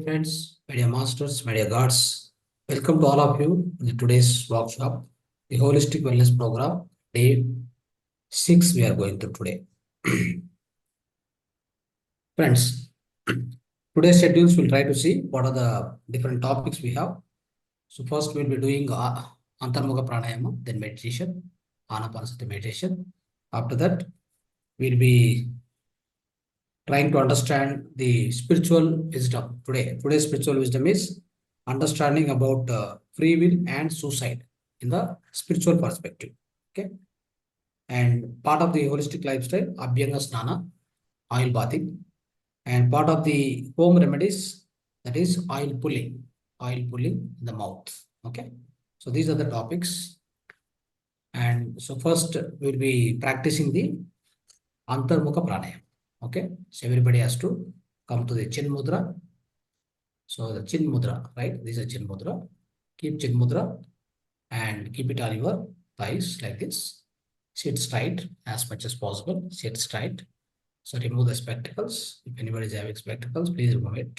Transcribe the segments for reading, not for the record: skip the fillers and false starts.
friends, media masters, media gods. Welcome to all of you in today's workshop, the Holistic Wellness Program, Day 6 we are going to today. Friends, today's schedules will try to see what are the different topics we have. So first we'll be doing Antarmukha Pranayama, then meditation, Anapanasati meditation. After that, we'll be trying to understand the spiritual wisdom today. Today's spiritual wisdom is understanding about free will and suicide in the spiritual perspective. Okay. And part of the holistic lifestyle, Abyanga Snana, oil bathing. And part of the home remedies, that is oil pulling in the mouth. Okay. So these are the topics. And so first we'll be practicing the Antarmukha Pranayama. Okay, so everybody has to come to the Chin Mudra. So the Chin Mudra, right? This is Chin Mudra. Keep Chin Mudra and keep it on your thighs like this. Sit straight as much as possible. Sit straight. So remove the spectacles. If anybody is having spectacles, please remove it.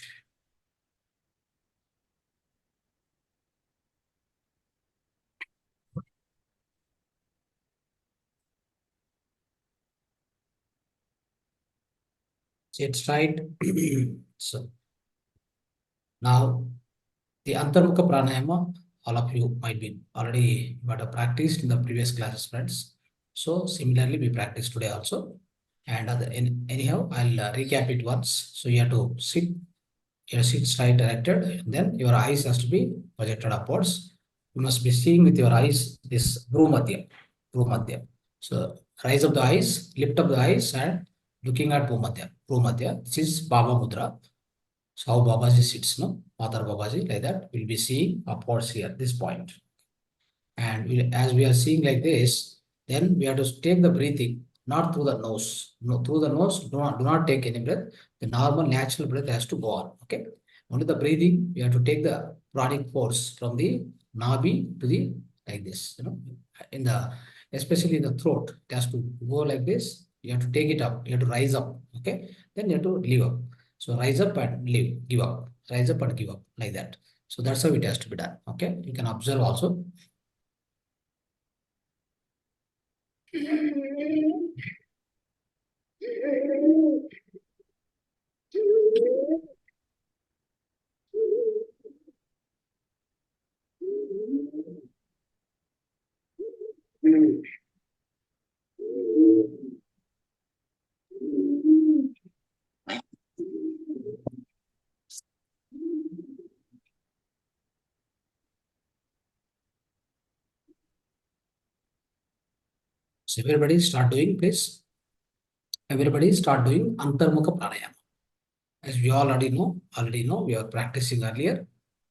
Sit straight. So now the Antarmukha Pranayama, all of you might be already practiced in the previous classes, friends. So similarly, we practice today also. And anyhow, I'll recap it once. So you have to sit, straight directed, and then your eyes has to be projected upwards. You must be seeing with your eyes this Bhumadhya. So raise up the eyes, lift up the eyes, and looking at Bhumadhya. This is Baba Mudra. So how Babaji sits, no? Father Babaji, like that, we'll be seeing upwards here, this point. And as we are seeing like this, then we have to take the breathing, not through the nose. No, through the nose, do not take any breath. The normal, natural breath has to go on, okay? Only the breathing, we have to take the pranic force from the nabi to the, like this, especially in the throat, it has to go like this. You have to take it up, you have to rise up, okay? Then you have to leave up. So rise up and leave, give up, rise up and give up, like that. So that's how it has to be done, okay? You can observe also. So everybody start doing, please. Everybody start doing Antarmukha Pranayama. As we already know, we are practicing earlier.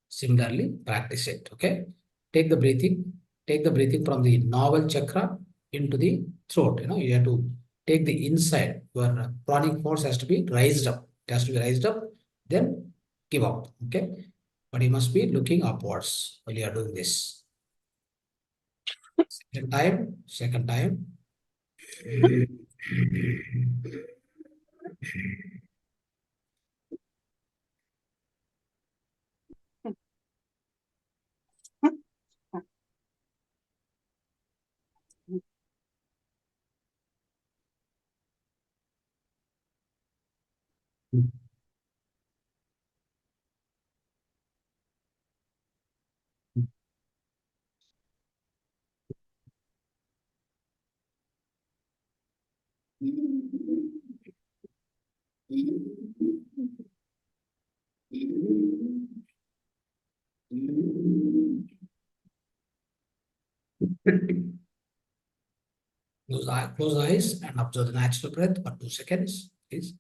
Similarly, practice it, okay? Take the breathing from the navel chakra into the throat. You have to take the inside. Your pranic force has to be raised up. It has to be raised up, then give up, okay? But you must be looking upwards while you are doing this. Second time. Close the eyes and observe the natural breath for 2 seconds, please.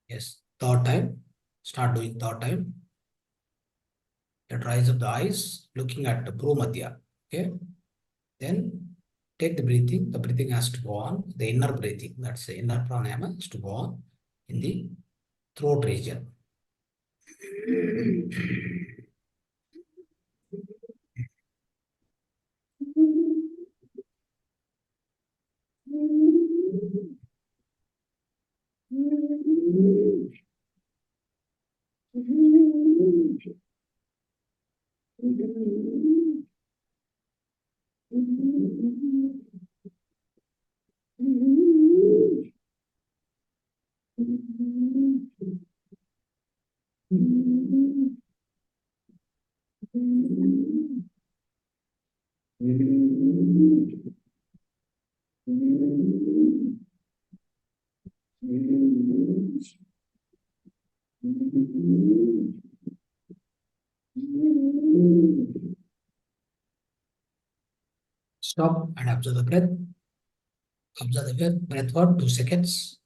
Yes, third time. Start doing third time. Let rise up the eyes, looking at the Bhumadhya. Okay. Then take the breathing has to go on, the inner breathing, that's the inner pranayama, has to go on in the throat region. Stop and observe the breath. Observe the breath for 2 seconds.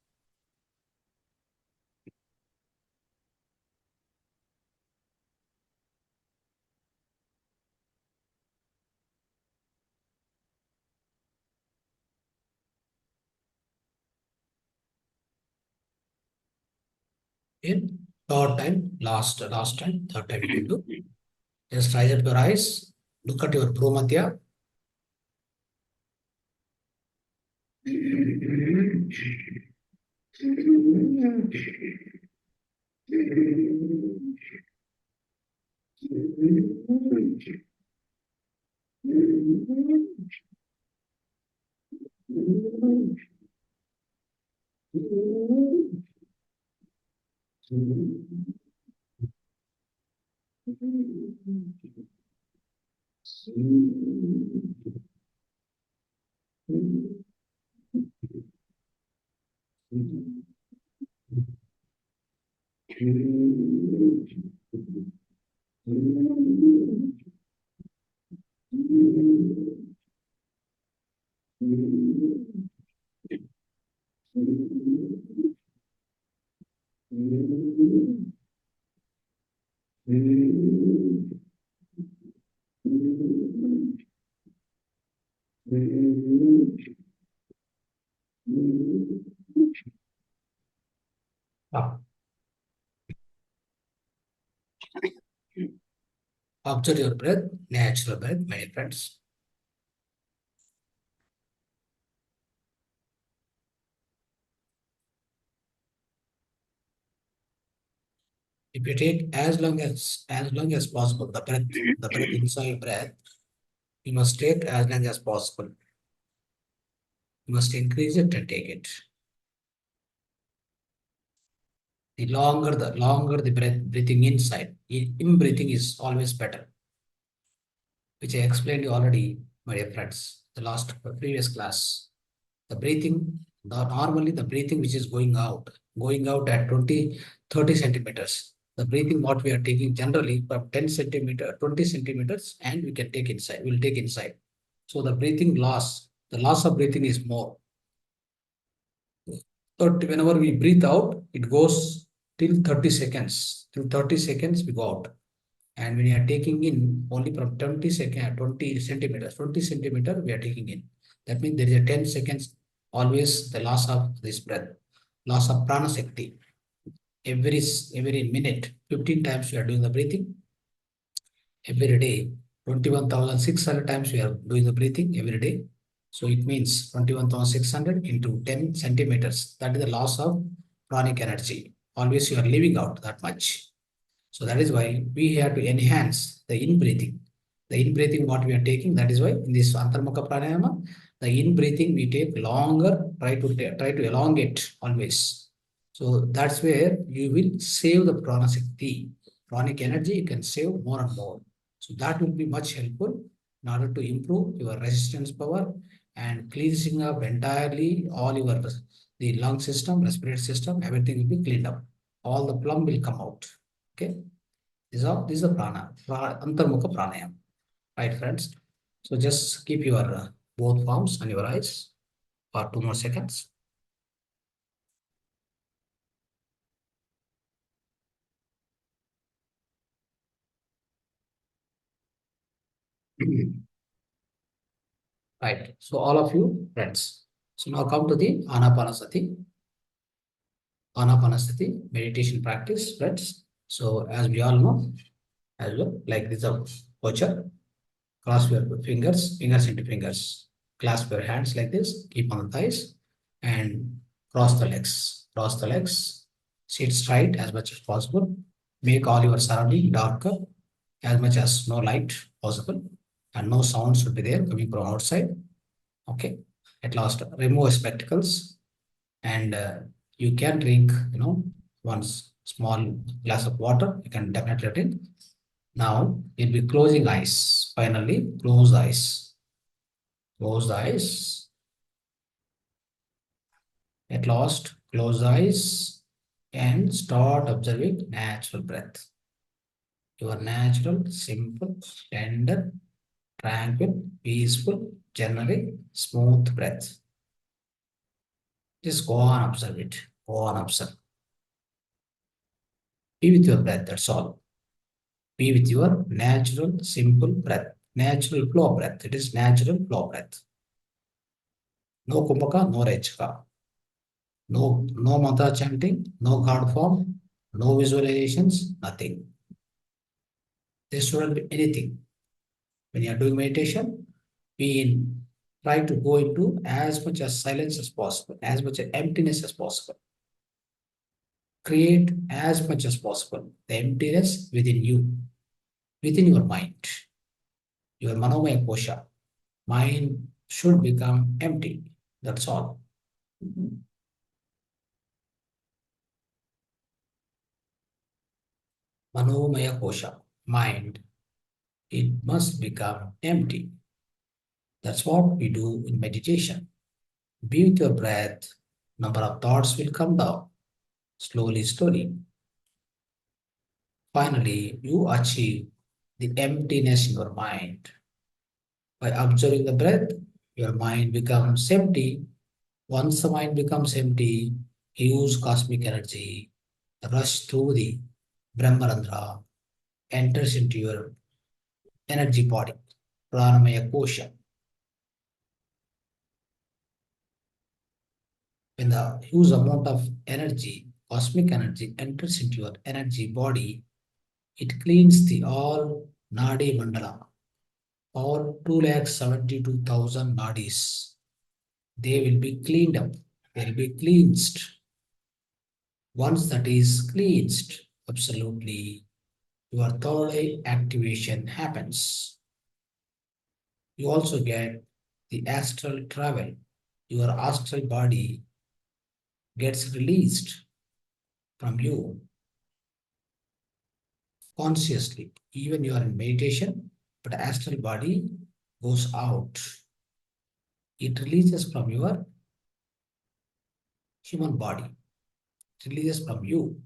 In third time, last time, third time you will do. Just rise up your eyes. Look at your Bhumadhya. Observe your breath, natural breath, my friends. If you take as long as possible, the breath inside breath, you must take as long as possible. You must increase it and take it. The longer the breathing inside, in breathing is always better, which I explained you already, my dear friends, the previous class. Normally the breathing which is going out at 30 centimeters. The breathing what we are taking generally from 10 centimeter, 20 centimeters, and we can take inside, we'll take inside. So the loss of breathing is more. But whenever we breathe out, it goes till 30 seconds. Till 30 seconds we go out. And when you are taking in only from 20 centimeters, we are taking in. That means there is a 10 seconds, always the loss of this breath, loss of prana shakti. Every minute, 15 times we are doing the breathing. Every day, 21,600 times we are doing the breathing every day. So it means 21,600 into 10 centimeters. That is the loss of pranic energy. Always you are leaving out that much. So that is why we have to enhance the in-breathing. The in-breathing what we are taking, that is why in this Antarmukha Pranayama, the in-breathing we take longer, try to elongate always. So that's where you will save the prana shakti. Pranic energy you can save more and more. So that will be much helpful in order to improve your resistance power and cleansing up entirely all your the lung system, respiratory system, everything will be cleaned up. All the plum will come out. Okay. This is a Antarmukha Pranayam. Right, friends? So just keep your both palms on your eyes for 2 more seconds. Right. So all of you friends. So now come to the Anapanasati. Anapanasati meditation practice, friends. So as we all know, as well, like this a posture. Cross your fingers, fingers into fingers. Clasp your hands like this. Keep on the thighs and cross the legs. Cross the legs. Sit straight as much as possible. Make all your surrounding darker as much as no light possible, and no sound should be there coming from outside. Okay. At last, remove spectacles, and you can drink, one small glass of water. You can definitely drink. Now you'll be closing eyes. Finally, close the eyes. Close the eyes. At last, close the eyes and start observing natural breath. Your natural, simple, tender, tranquil, peaceful, generic, smooth breath. Just go on, observe it. Go on, observe. Be with your breath, that's all. Be with your natural, simple breath. Natural flow breath. It is natural flow breath. No kumbhaka, no rechaka. No mantra chanting, no card form, no visualizations, nothing. There shouldn't be anything. When you are doing meditation, try to go into as much as silence as possible, as much as emptiness as possible. Create as much as possible the emptiness within you, within your mind, your manomaya kosha. Mind should become empty. That's all. Manomaya kosha, mind, it must become empty. That's what we do in meditation. Be with your breath. Number of thoughts will come down slowly, slowly. Finally, you achieve the emptiness in your mind. By observing the breath, your mind becomes empty. Once the mind becomes empty, huge cosmic energy rush through the Brahmarandra, enters into your energy body, Pranamaya Kosha. When the huge amount of energy, cosmic energy, enters into your energy body, it cleans the all Nadi Mandala, all 272,000 nadis. They will be cleaned up. They will be cleansed. Once that is cleansed, absolutely, your third eye activation happens. You also get the astral travel. Your astral body gets released from you consciously. Even you are in meditation, but astral body goes out. It releases from your human body. It releases from you.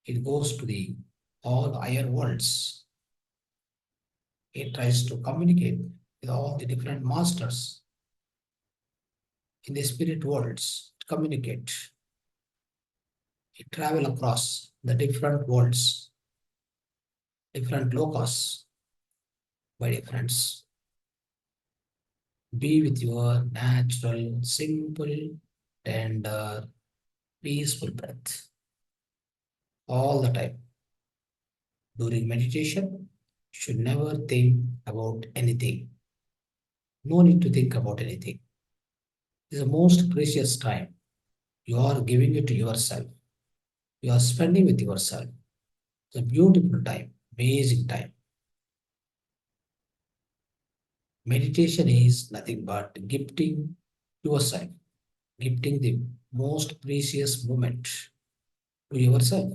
It goes to the all higher worlds. It tries to communicate with all the different masters in the spirit worlds. Communicate. It travel across the different worlds, different lokas, by difference. Be with your natural, simple, tender, peaceful breath all the time. During meditation, you should never think about anything. No need to think about anything. This is the most precious time. You are giving it to yourself. You are spending with yourself. It's a beautiful time, amazing time. Meditation is nothing but gifting yourself, gifting the most precious moment to yourself.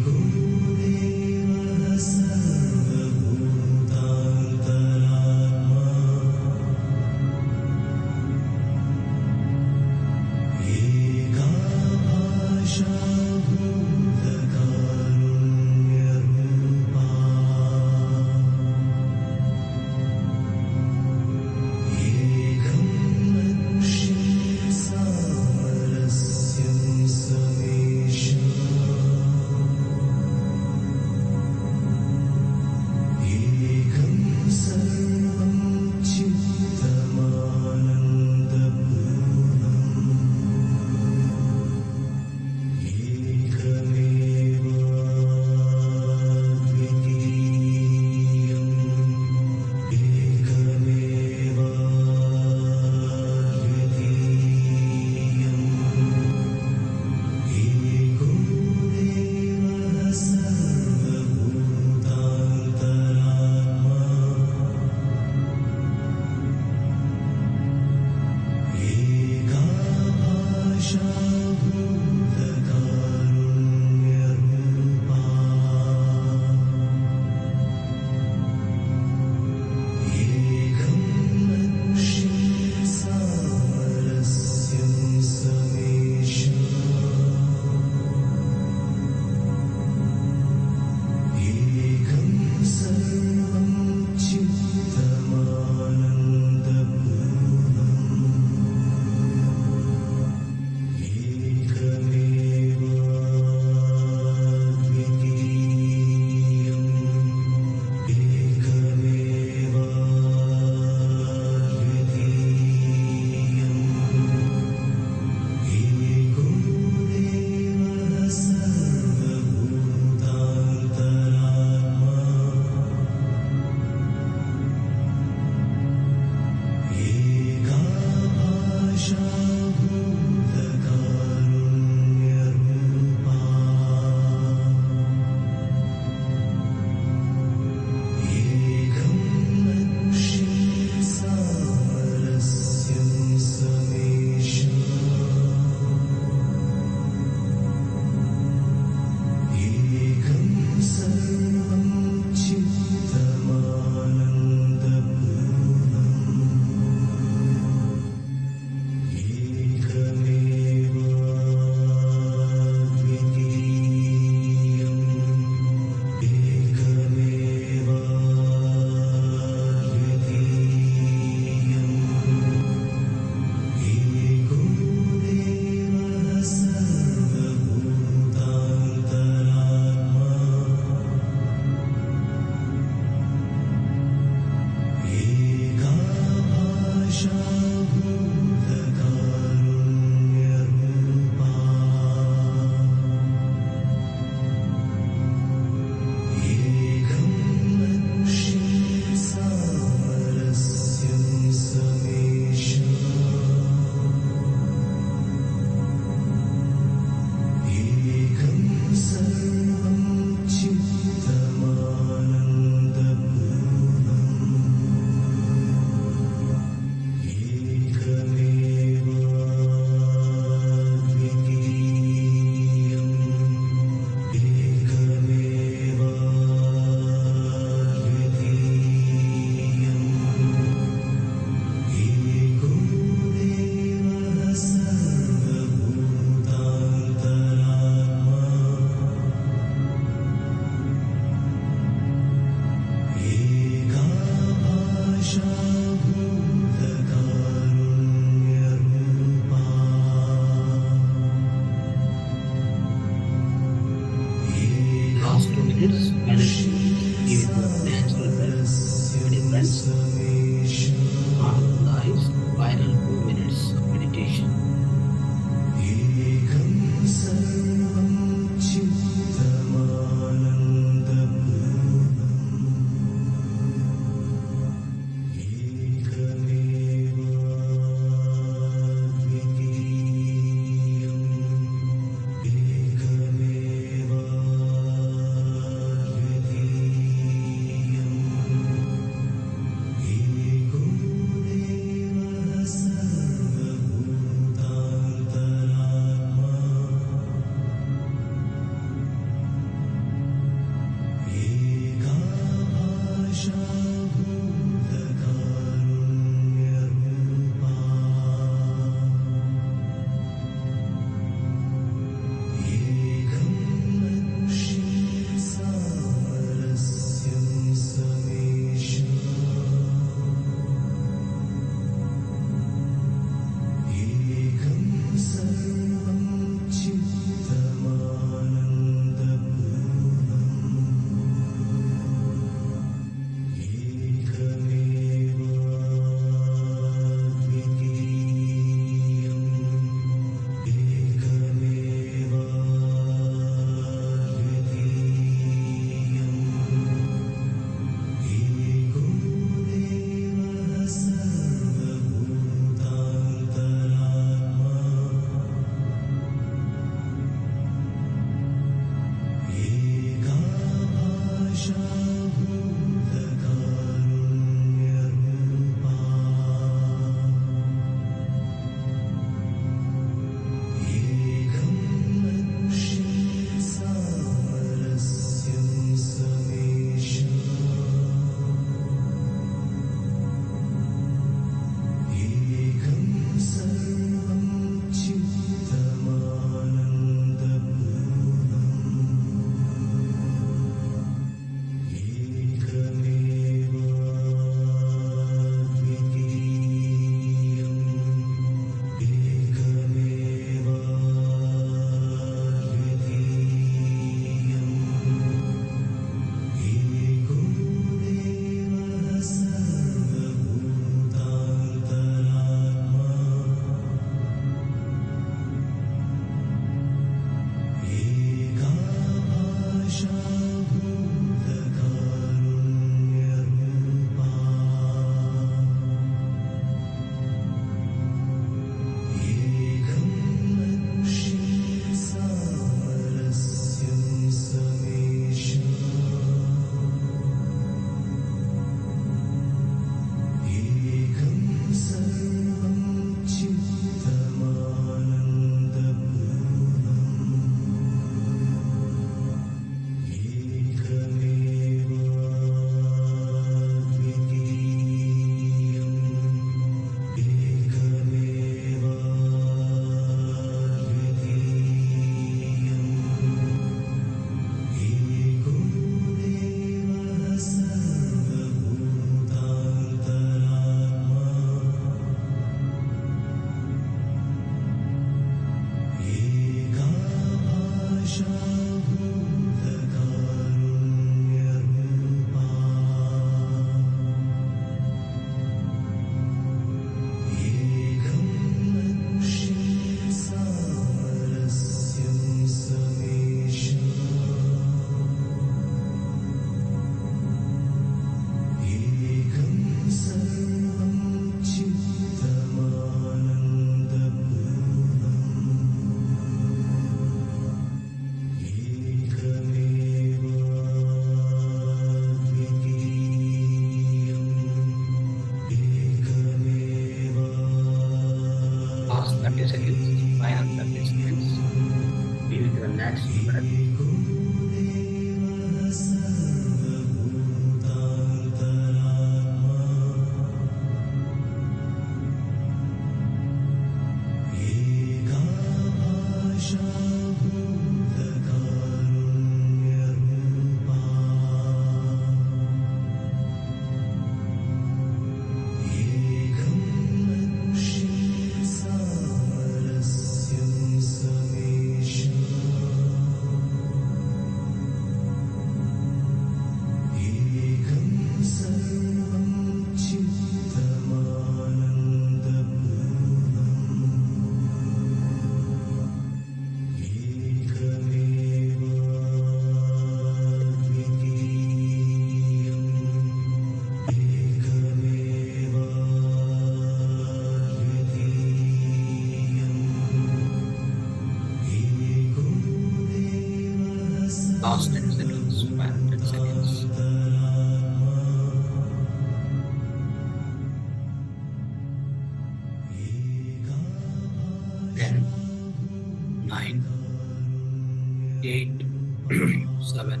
7,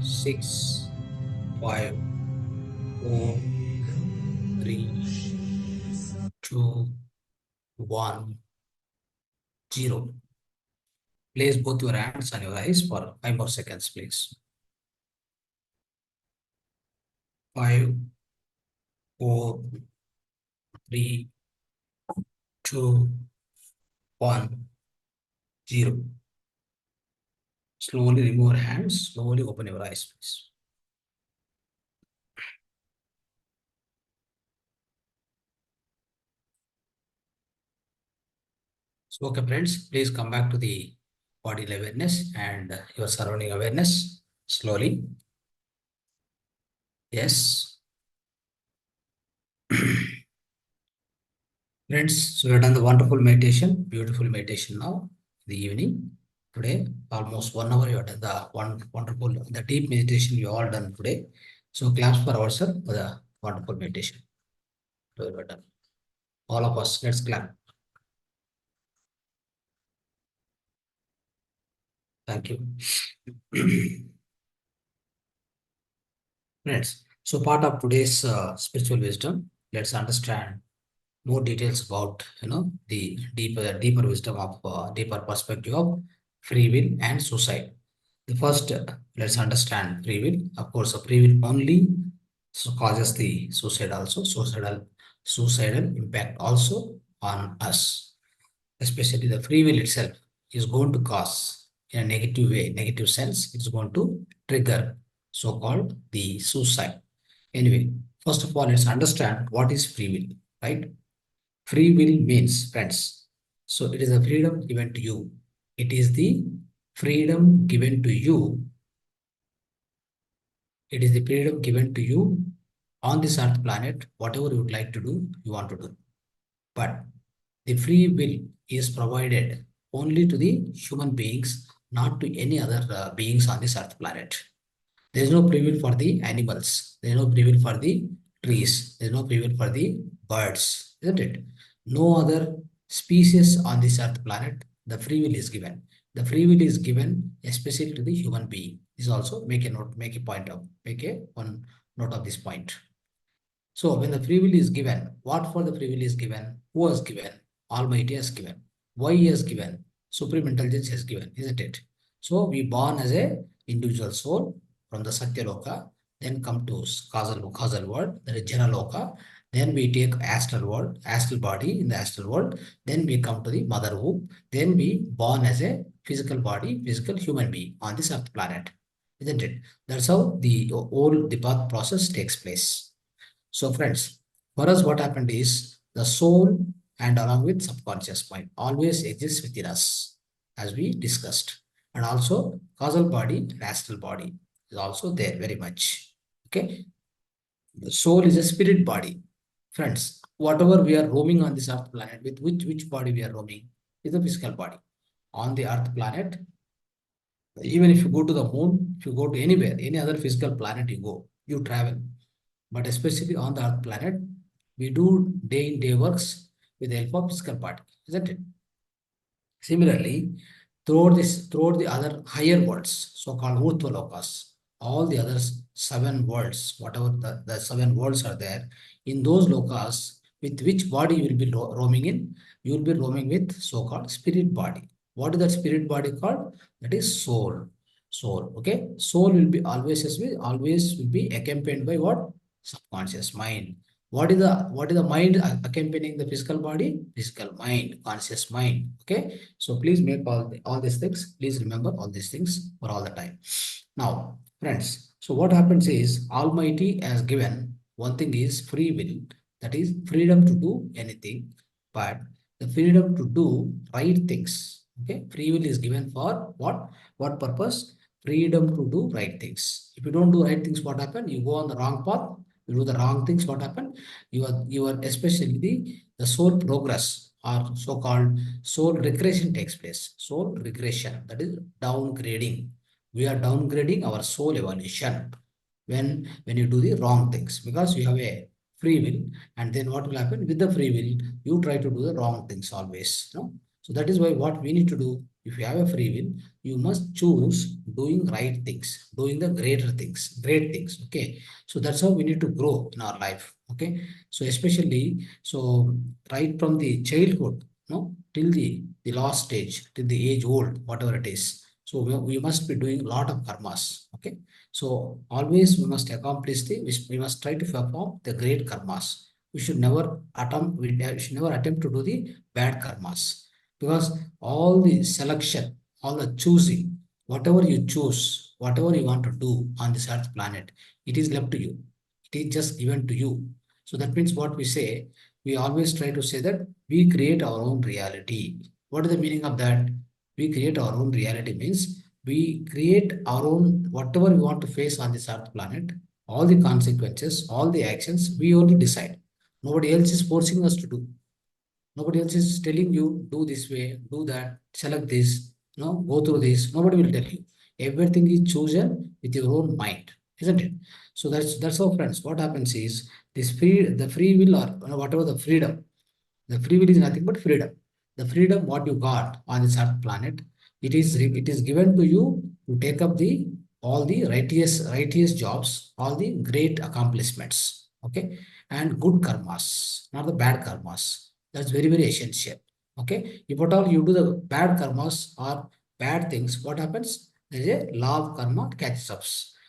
6, 5, 4, 3, 2, 1, 0. Place both your hands on your eyes for 5 more seconds, please. 5, 4, 3, 2, 1, 0. Slowly remove your hands. Slowly open your eyes, please. So, okay, friends, please come back to the body awareness and your surrounding awareness slowly. Yes. Friends, so we have done the wonderful meditation, beautiful meditation now, in the evening. Today, almost 1 hour, you have done the wonderful, the deep meditation you all done today. So, claps for ourselves for the wonderful meditation. So, we have done. All of us, let's clap. Thank you. Friends, so part of today's spiritual wisdom, let's understand more details about the deeper wisdom of deeper perspective of free will and suicide. The first, let's understand free will. Of course, free will only causes the suicide also, suicidal impact also on us. Especially the free will itself is going to cause in a negative way, negative sense, it's going to trigger so-called the suicide. Anyway, first of all, let's understand what is free will, right? Free will means, friends, so it is a freedom given to you. It is the freedom given to you. It is the freedom given to you on this earth planet. Whatever you would like to do, you want to do. But the free will is provided only to the human beings, not to any other beings on this earth planet. There is no free will for the animals. There is no free will for the trees. There is no free will for the birds, isn't it? No other species on this earth planet, the free will is given. The free will is given especially to the human being. This also make a note, make a point of, make a one note of this point. So when the free will is given, what for the free will is given? Who has given? Almighty has given. Why he has given? Supreme intelligence has given, isn't it? So we born as a individual soul from the Satya Loka, then come to causal world, that is Jana Loka. Then we take astral world, astral body in the astral world. Then we come to the mother womb. Then we born as a physical body, physical human being on this earth planet, isn't it? That's how the whole the birth process takes place. So friends, for us what happened is the soul and along with subconscious mind always exists within us as we discussed. And also causal body and astral body is also there very much. Okay. The soul is a spirit body. Friends, whatever we are roaming on this earth planet, with which body we are roaming is the physical body. On the earth planet, even if you go to the moon, if you go to anywhere, any other physical planet you go, you travel. But especially on the earth planet, we do day in day works with the help of physical body, isn't it? Similarly, throughout the other higher worlds, so-called Urtva Lokas, all the other 7 worlds, whatever the 7 worlds are there, in those lokas, with which body you will be roaming in? You will be roaming with so-called spirit body. What is that spirit body called? That is soul. Soul, okay? Soul will be always will be accompanied by what? Subconscious mind. What is the mind accompanying the physical body? Physical mind, conscious mind. Okay. So please make all these things. Please remember all these things for all the time. Now, friends. So what happens is Almighty has given one thing is free will. That is freedom to do anything, but the freedom to do right things. Okay. Free will is given for what? What purpose? Freedom to do right things. If you don't do right things, what happen? You go on the wrong path. You do the wrong things, what happened? You are especially the soul progress or so-called soul regression takes place. Soul regression, that is downgrading. We are downgrading our soul evolution when you do the wrong things, because you have a free will, and then what will happen with the free will? You try to do the wrong things always. No? So that is why what we need to do, If you have a free will, you must choose doing right things, doing the greater things, great things. Okay. So that's how we need to grow in our life. Okay. So especially, so right from the childhood, no, till the last stage, till the age old, whatever it is. So we must be doing a lot of karmas. Okay. So always we must accomplish we must try to perform the great karmas. We should never attempt to do the bad karmas, because all the selection, all the choosing, whatever you choose, whatever you want to do on this earth planet, it is left to you. It is just given to you. So that means what we say, we always try to say that we create our own reality. What is the meaning of that? We create our own reality means we create our own, whatever we want to face on this earth planet, all the consequences, all the actions, we only decide. Nobody else is forcing us to do. Nobody else is telling you, do this way, do that, select this, go through this. Nobody will tell you. Everything is chosen with your own mind, isn't it? So that's how, friends. What happens is the free will, or whatever the freedom. The free will is nothing but freedom. The freedom what you got on this earth planet, it is given to you to take up the all the righteous jobs, all the great accomplishments, okay, and good karmas, not the bad karmas. That's very very essential. Okay, if at all you do the bad karmas or bad things, what happens? There is a law of karma catches up.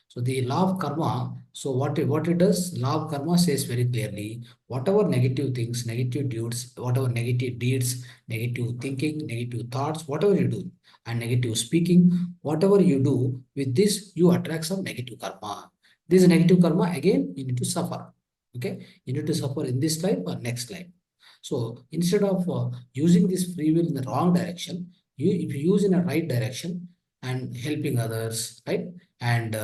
So the law of karma. So what it does? Law of karma says very clearly, whatever negative things, negative deeds, whatever negative deeds, negative thinking, negative thoughts, whatever you do, and negative speaking, whatever you do, with this, you attract some negative karma. This negative karma, again, you need to suffer. Okay? You need to suffer in this life or next life. So instead of using this free will in the wrong direction, if you use in a right direction and helping others, right? And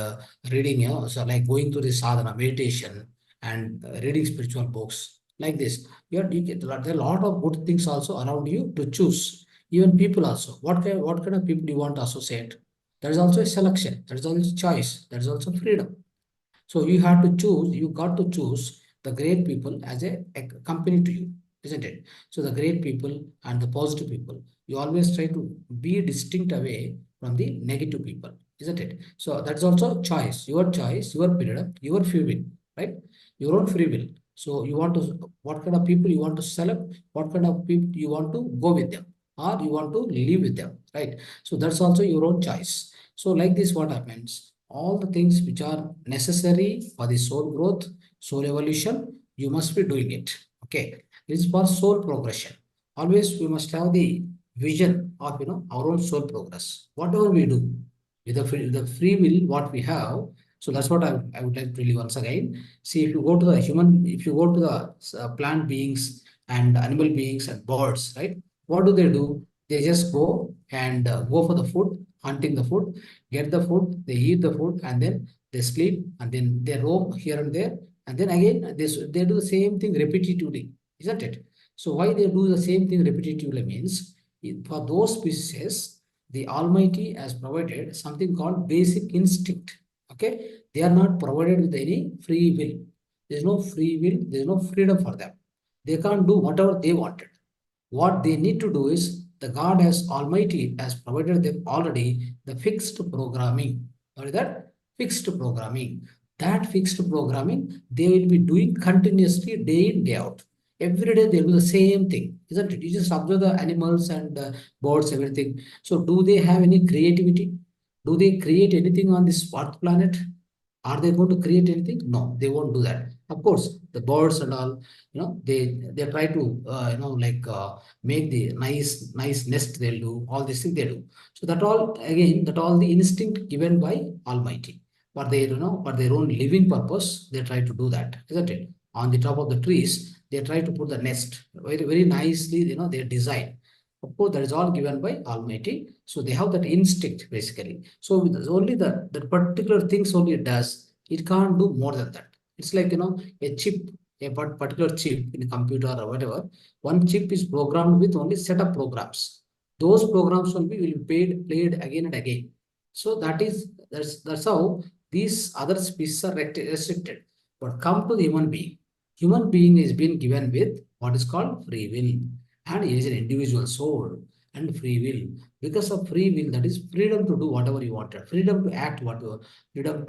reading, so like going to the sadhana, meditation, and reading spiritual books like this, you get there are a lot of good things also around you to choose. Even people also, what kind of people you want to associate, there is also a selection, there is also choice, there is also freedom. So you have to choose, you got to choose the great people as a company to you, isn't it? So the great people and the positive people, you always try to be distinct away from the negative people, isn't it? So that's also choice, your freedom, your free will, right? Your own free will. So you want to, what kind of people you want to select, what kind of people you want to go with them, or you want to live with them, right? So that's also your own choice. So like this, what happens? All the things which are necessary for the soul growth, soul evolution, you must be doing it. Okay. This is for soul progression. Always we must have the vision of our own soul progress. Whatever we do with the free will, what we have. So that's what I would like to tell you once again. See, if you go to the plant beings and animal beings and birds, right? What do? They just go and go for the food, hunting the food, get the food, they eat the food, and then they sleep, and then they roam here and there, and then again they do the same thing repetitively, isn't it? So why they do the same thing repetitively means, for those species, the Almighty has provided something called basic instinct. Okay, they are not provided with any free will. There is no free will. There is no freedom for them. They can't do whatever they wanted. What they need to do is, the God as Almighty has provided them already the fixed programming. What is that? Fixed programming. That fixed programming they will be doing continuously day in, day out. Every day they do the same thing, isn't it? You just observe the animals and birds, everything. So, do they have any creativity? Do they create anything on this earth planet? Are they going to create anything? No, they won't do that. Of course, the birds and all, they try to make the nice nest. They'll do all these things they do. So that all the instinct given by Almighty. For their own living purpose, they try to do that, isn't it? On the top of the trees, they try to put the nest very very nicely. They design. Of course, that is all given by Almighty. So they have that instinct basically. So only that particular things only it does. It can't do more than that. It's like a chip, a particular chip in a computer or whatever. One chip is programmed with only set of programs. Those programs will be played again and again. So that's how these other species are restricted. But come to the human being. Human being is being given with what is called free will, and he is an individual soul. and free will. Because of free will, that is freedom to do whatever you wanted, freedom to act whatever, freedom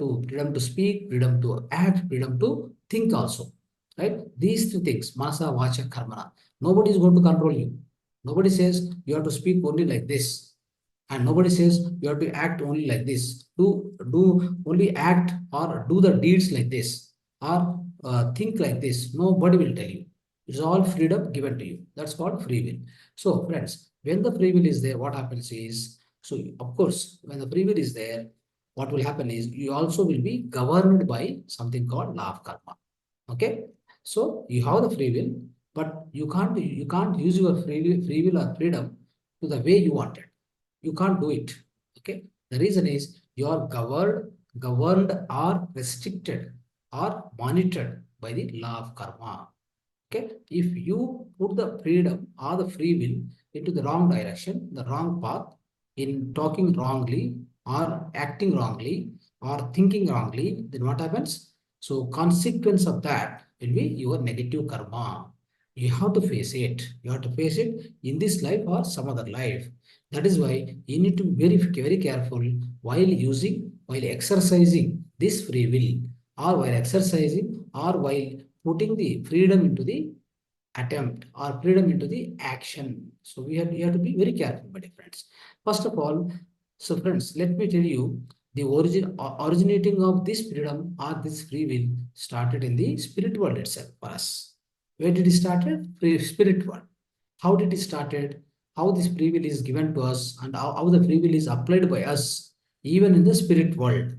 to speak, freedom to act, freedom to think also. Right? These three things, manasa, vacha, karmana. Nobody is going to control you. Nobody says you have to speak only like this. And nobody says you have to act only like this. Do only act or do the deeds like this or think like this. Nobody will tell you. It's all freedom given to you. That's called free will. So, friends, when the free will is there, what happens is, so of course, when the free will is there, what will happen is you also will be governed by something called law of karma. Okay, so you have the free will, but you can't use your free will or freedom to the way you want it. You can't do it. Okay, the reason is you are governed or restricted or monitored by the law of karma. Okay, if you put the freedom or the free will into the wrong direction, the wrong path, in talking wrongly or acting wrongly or thinking wrongly, then what happens? So consequence of that will be your negative karma. You have to face it. You have to face it in this life or some other life. That is why you need to be very careful while exercising this free will, or while exercising, or while putting the freedom into the attempt or freedom into the action. So you have to be very careful, my dear friends. First of all, so friends, let me tell you the originating of this freedom or this free will started in the spirit world itself for us. Where did it started? Spirit world. How did it started? How this free will is given to us and how the free will is applied by us even in the spirit world.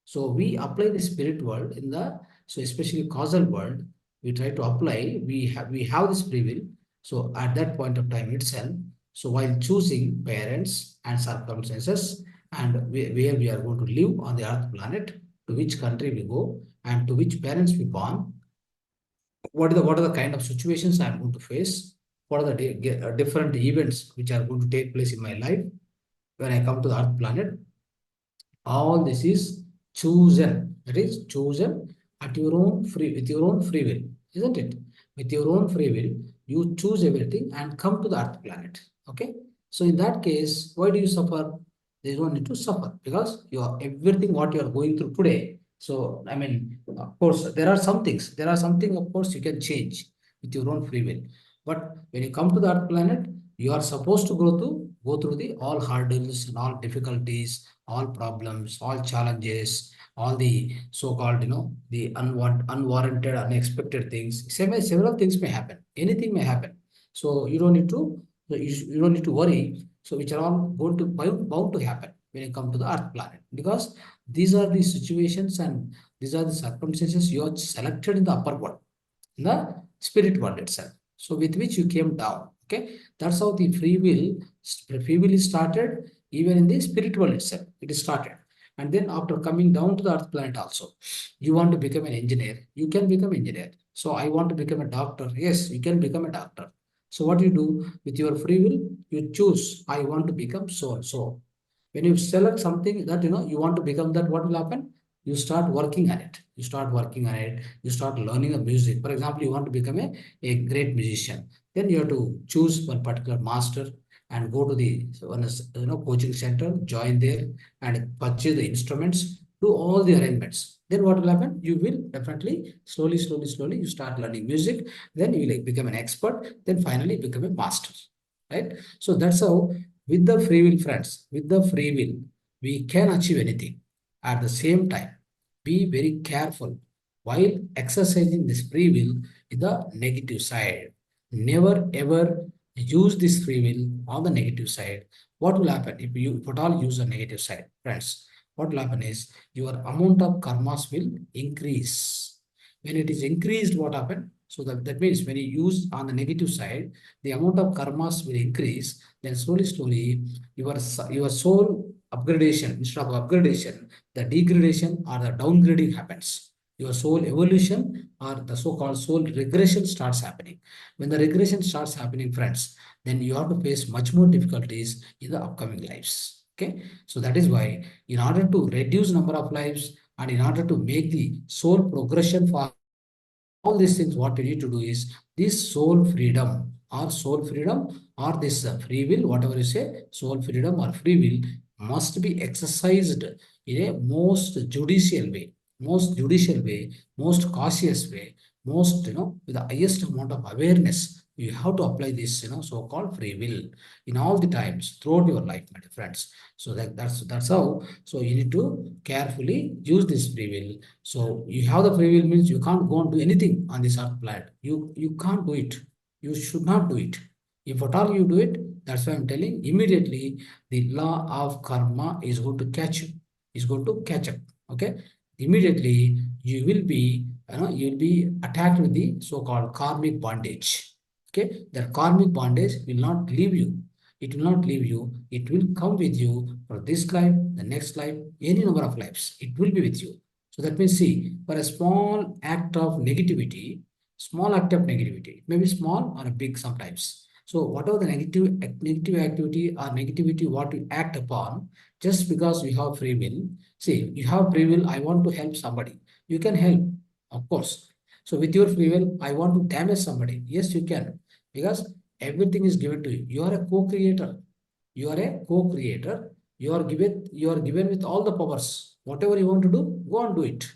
So we apply the spirit world in the, so especially causal world, we try to apply, we have this free will. So at that point of time itself, so while choosing parents and circumstances and where we are going to live on the earth planet, to which country we go and to which parents we born, what are the kind of situations I'm going to face, what are the different events which are going to take place in my life when I come to the earth planet. All this is chosen. That is chosen at your own free, with your own free will, isn't it? With your own free will, you choose everything and come to the earth planet. Okay. So in that case, why do you suffer? There is no need to suffer because you are everything what you are going through today. So I mean, of course, there are some things. There are something, of course, you can change with your own free will. But when you come to the earth planet, you are supposed to go through the all hurdles and all difficulties, all problems, all challenges, all the so-called, the unwarranted, unexpected things. Several things may happen. Anything may happen. So you don't need to worry. So which are all going to bound to happen when you come to the Earth planet, because these are the situations and these are the circumstances you are selected in the upper world, in the spirit world itself. So with which you came down. Okay, that's how the free will is started even in the spirit world itself. It is started. And then after coming down to the earth planet also, you want to become an engineer, you can become engineer. So I want to become a doctor. Yes, you can become a doctor. So what you do with your free will, you choose, I want to become so and so. When you select something that you want to become that, what will happen? You start working on it. You start working on it. You start learning the music. For example, you want to become a great musician. Then you have to choose one particular master and go to the coaching center, join there and purchase the instruments, do all the arrangements. Then what will happen? You will definitely slowly you start learning music. Then you will become an expert. Then finally become a master. Right? So that's how with the free will, friends, with the free will, we can achieve anything. At the same time, be very careful while exercising this free will in the negative side. Never ever use this free will on the negative side. What will happen if you at all use the negative side, friends? What will happen is your amount of karmas will increase. When it is increased, what happen? So that means when you use on the negative side, the amount of karmas will increase. Then slowly, your soul upgradation, instead of upgradation, the degradation or the downgrading happens. Your soul evolution or the so-called soul regression starts happening. When the regression starts happening, friends, then you have to face much more difficulties in the upcoming lives. Okay, so that is why in order to reduce number of lives and in order to make the soul progression for all these things, what you need to do is this soul freedom or this free will, whatever you say, soul freedom or free will must be exercised in a most judicial way, most cautious way, most, with the highest amount of awareness. You have to apply this, so-called free will in all the times throughout your life, my dear friends. So that's how. So you need to carefully use this free will. So you have the free will means you can't go and do anything on this earth planet. You can't do it. You should not do it. If at all you do it, that's why I'm telling immediately the law of karma is going to catch you, is going to catch up. Okay. Immediately you will be, you'll be attacked with the so-called karmic bondage. Okay. That karmic bondage will not leave you. It will not leave you. It will come with you for this life, the next life, any number of lives. It will be with you. So that means, see, for a small act of negativity, it may be small or big sometimes. So whatever the negative activity or negativity what you act upon, just because you have free will, see, you have free will, I want to help somebody. You can help, of course. So with your free will, I want to damage somebody. Yes, you can, because everything is given to you. You are a co-creator. You are a co-creator. You are given with all the powers. Whatever you want to do, go and do it.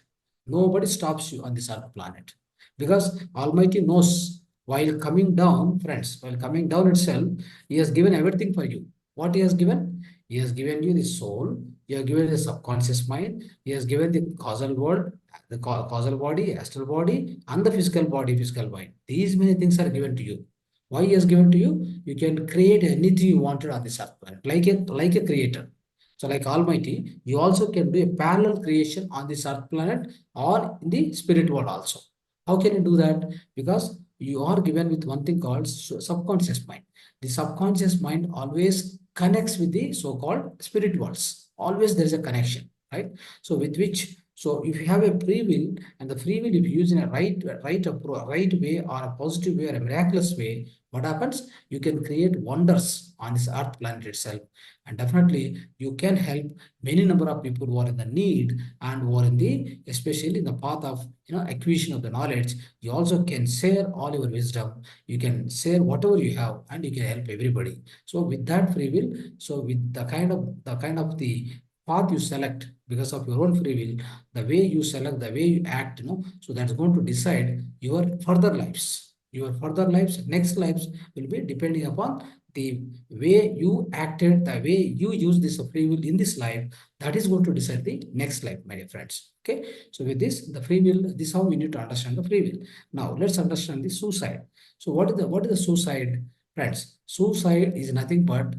Nobody stops you on this earth planet. Because Almighty knows while coming down, friends, while coming down itself, He has given everything for you. What He has given? He has given you the soul, He has given the subconscious mind, He has given the causal world, the causal body, astral body, and the physical body, physical mind. These many things are given to you. Why He has given to you? You can create anything you wanted on this earth planet, like a creator. So, like Almighty, you also can do a parallel creation on this earth planet or in the spirit world also. How can you do that? Because you are given with one thing called subconscious mind. The subconscious mind always connects with the so-called spirit worlds. Always there is a connection, right? So with which, so if you have a free will, and the free will if you use in a right way or a positive way or a miraculous way, what happens? You can create wonders on this earth planet itself. And definitely you can help many number of people who are in the need and who are in the, especially in the path of, acquisition of the knowledge. You also can share all your wisdom. You can share whatever you have, and you can help everybody. So with that free will, so with the kind of the path you select because of your own free will, the way you select, the way you act, so that's going to decide your further lives. Your further lives, next lives will be depending upon the way you acted, the way you use this free will in this life, that is going to decide the next life, my dear friends. Okay. So with this, the free will, this is how we need to understand the free will. Now let's understand the suicide. So what is the suicide, friends? Suicide is nothing but,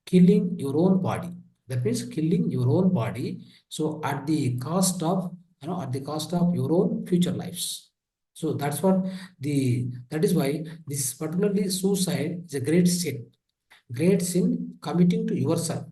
killing your own body. That means killing your own body. So at the cost of, your own future lives. So that is why this particularly suicide is a great sin. Great sin committing to yourself.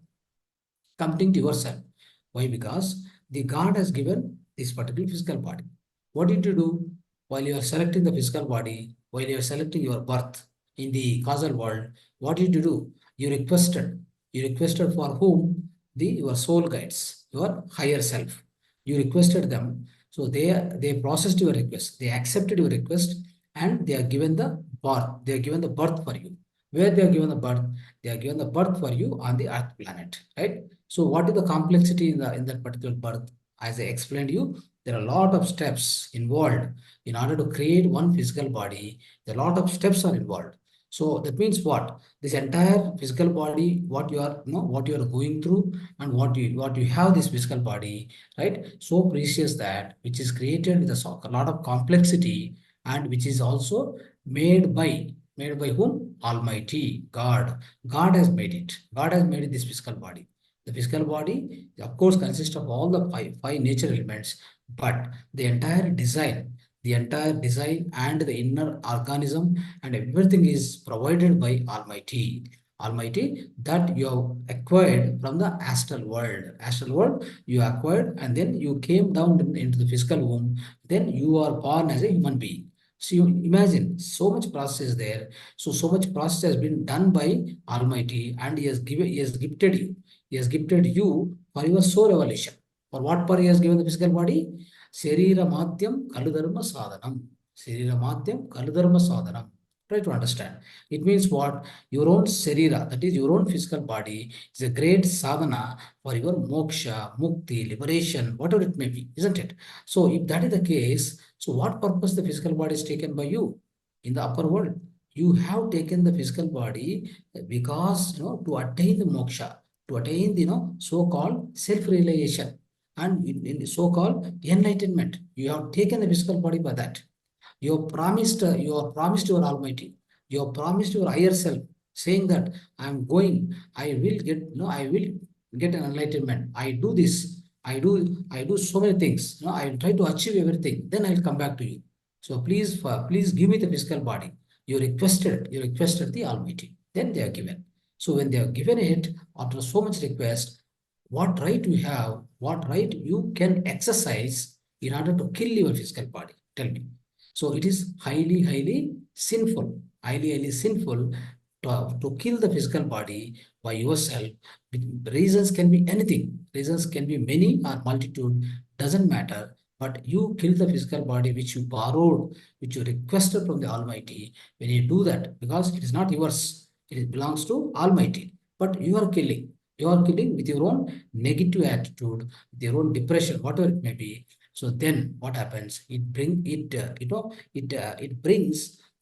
Why? Because the God has given this particular physical body. What did you do while you are selecting the physical body, while you are selecting your birth in the causal world? What did you do? You requested. You requested for whom? Your soul guides, your higher self. You requested them. So they processed your request. They accepted your request, and they are given the birth. They are given the birth for you. Where they are given the birth? They are given the birth for you on the earth planet, right? So what is the complexity in that particular birth? As I explained you, there are a lot of steps involved in order to create one physical body. A lot of steps are involved. So that means what? This entire physical body, what you are going through, and what you have this physical body, right? So precious that which is created with a lot of complexity, and which is also made by whom? Almighty God. God has made it. God has made this physical body. The physical body, of course, consists of all the five nature elements, but the entire design and the inner organism and everything is provided by Almighty. Almighty that you have acquired from the astral world. Astral world you acquired, and then you came down into the physical womb. Then you are born as a human being. So you imagine so much process there. So much process has been done by Almighty, and He has gifted you. He has gifted you for your soul evolution. For what part He has given the physical body? Sharira Madhyam Kaludharma Sadhanam. Sharira Madhyam Kaludharma Sadhanam. Try to understand. It means what? Your own sarira, that is your own physical body, is a great sadhana for your moksha, mukti, liberation, whatever it may be, isn't it? So if that is the case, so what purpose the physical body is taken by you in the upper world? You have taken the physical body because, to attain the moksha, to attain the, so-called self-realization and in so-called enlightenment. You have taken the physical body for that. You have promised your Almighty, you have promised your higher self, saying that I will get, I will get an enlightenment. I do this, I do so many things. I try to achieve everything. Then I'll come back to you. So please give me the physical body. You requested the Almighty. Then they are given. So when they are given it, after so much request, what right you have, what right you can exercise in order to kill your physical body? Tell me. So it is highly highly sinful to kill the physical body by yourself. Reasons can be anything. Reasons can be many or multitude. Doesn't matter. But you kill the physical body which you borrowed, which you requested from the Almighty. When you do that, because it is not yours, it belongs to Almighty. But you are killing. You are killing with your own negative attitude, with your own depression, whatever it may be. So then what happens? It brings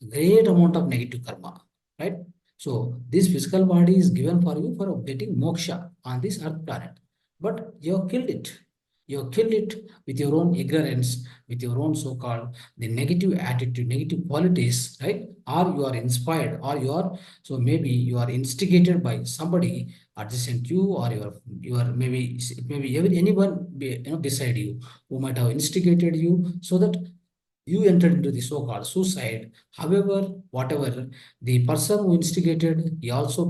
great amount of negative karma, right? So this physical body is given for you for getting moksha on this earth planet, but you have killed it. You have killed it with your own ignorance, with your own so-called the negative attitude, negative qualities, right? Or you are inspired, or you are so maybe you are instigated by somebody adjacent you, or you are maybe it may be anyone beside you who might have instigated you so that you entered into the so-called suicide. However, whatever the person who instigated, he also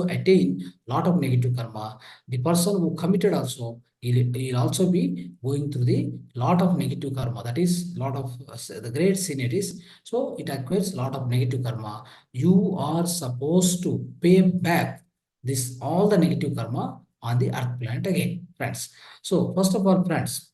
attain lot of negative karma. The person who committed also, he'll also be going through the lot of negative karma. That is lot of the great sin it is. So it acquires lot of negative karma. You are supposed to pay back this all the negative karma on the earth planet again, friends. So first of all, friends,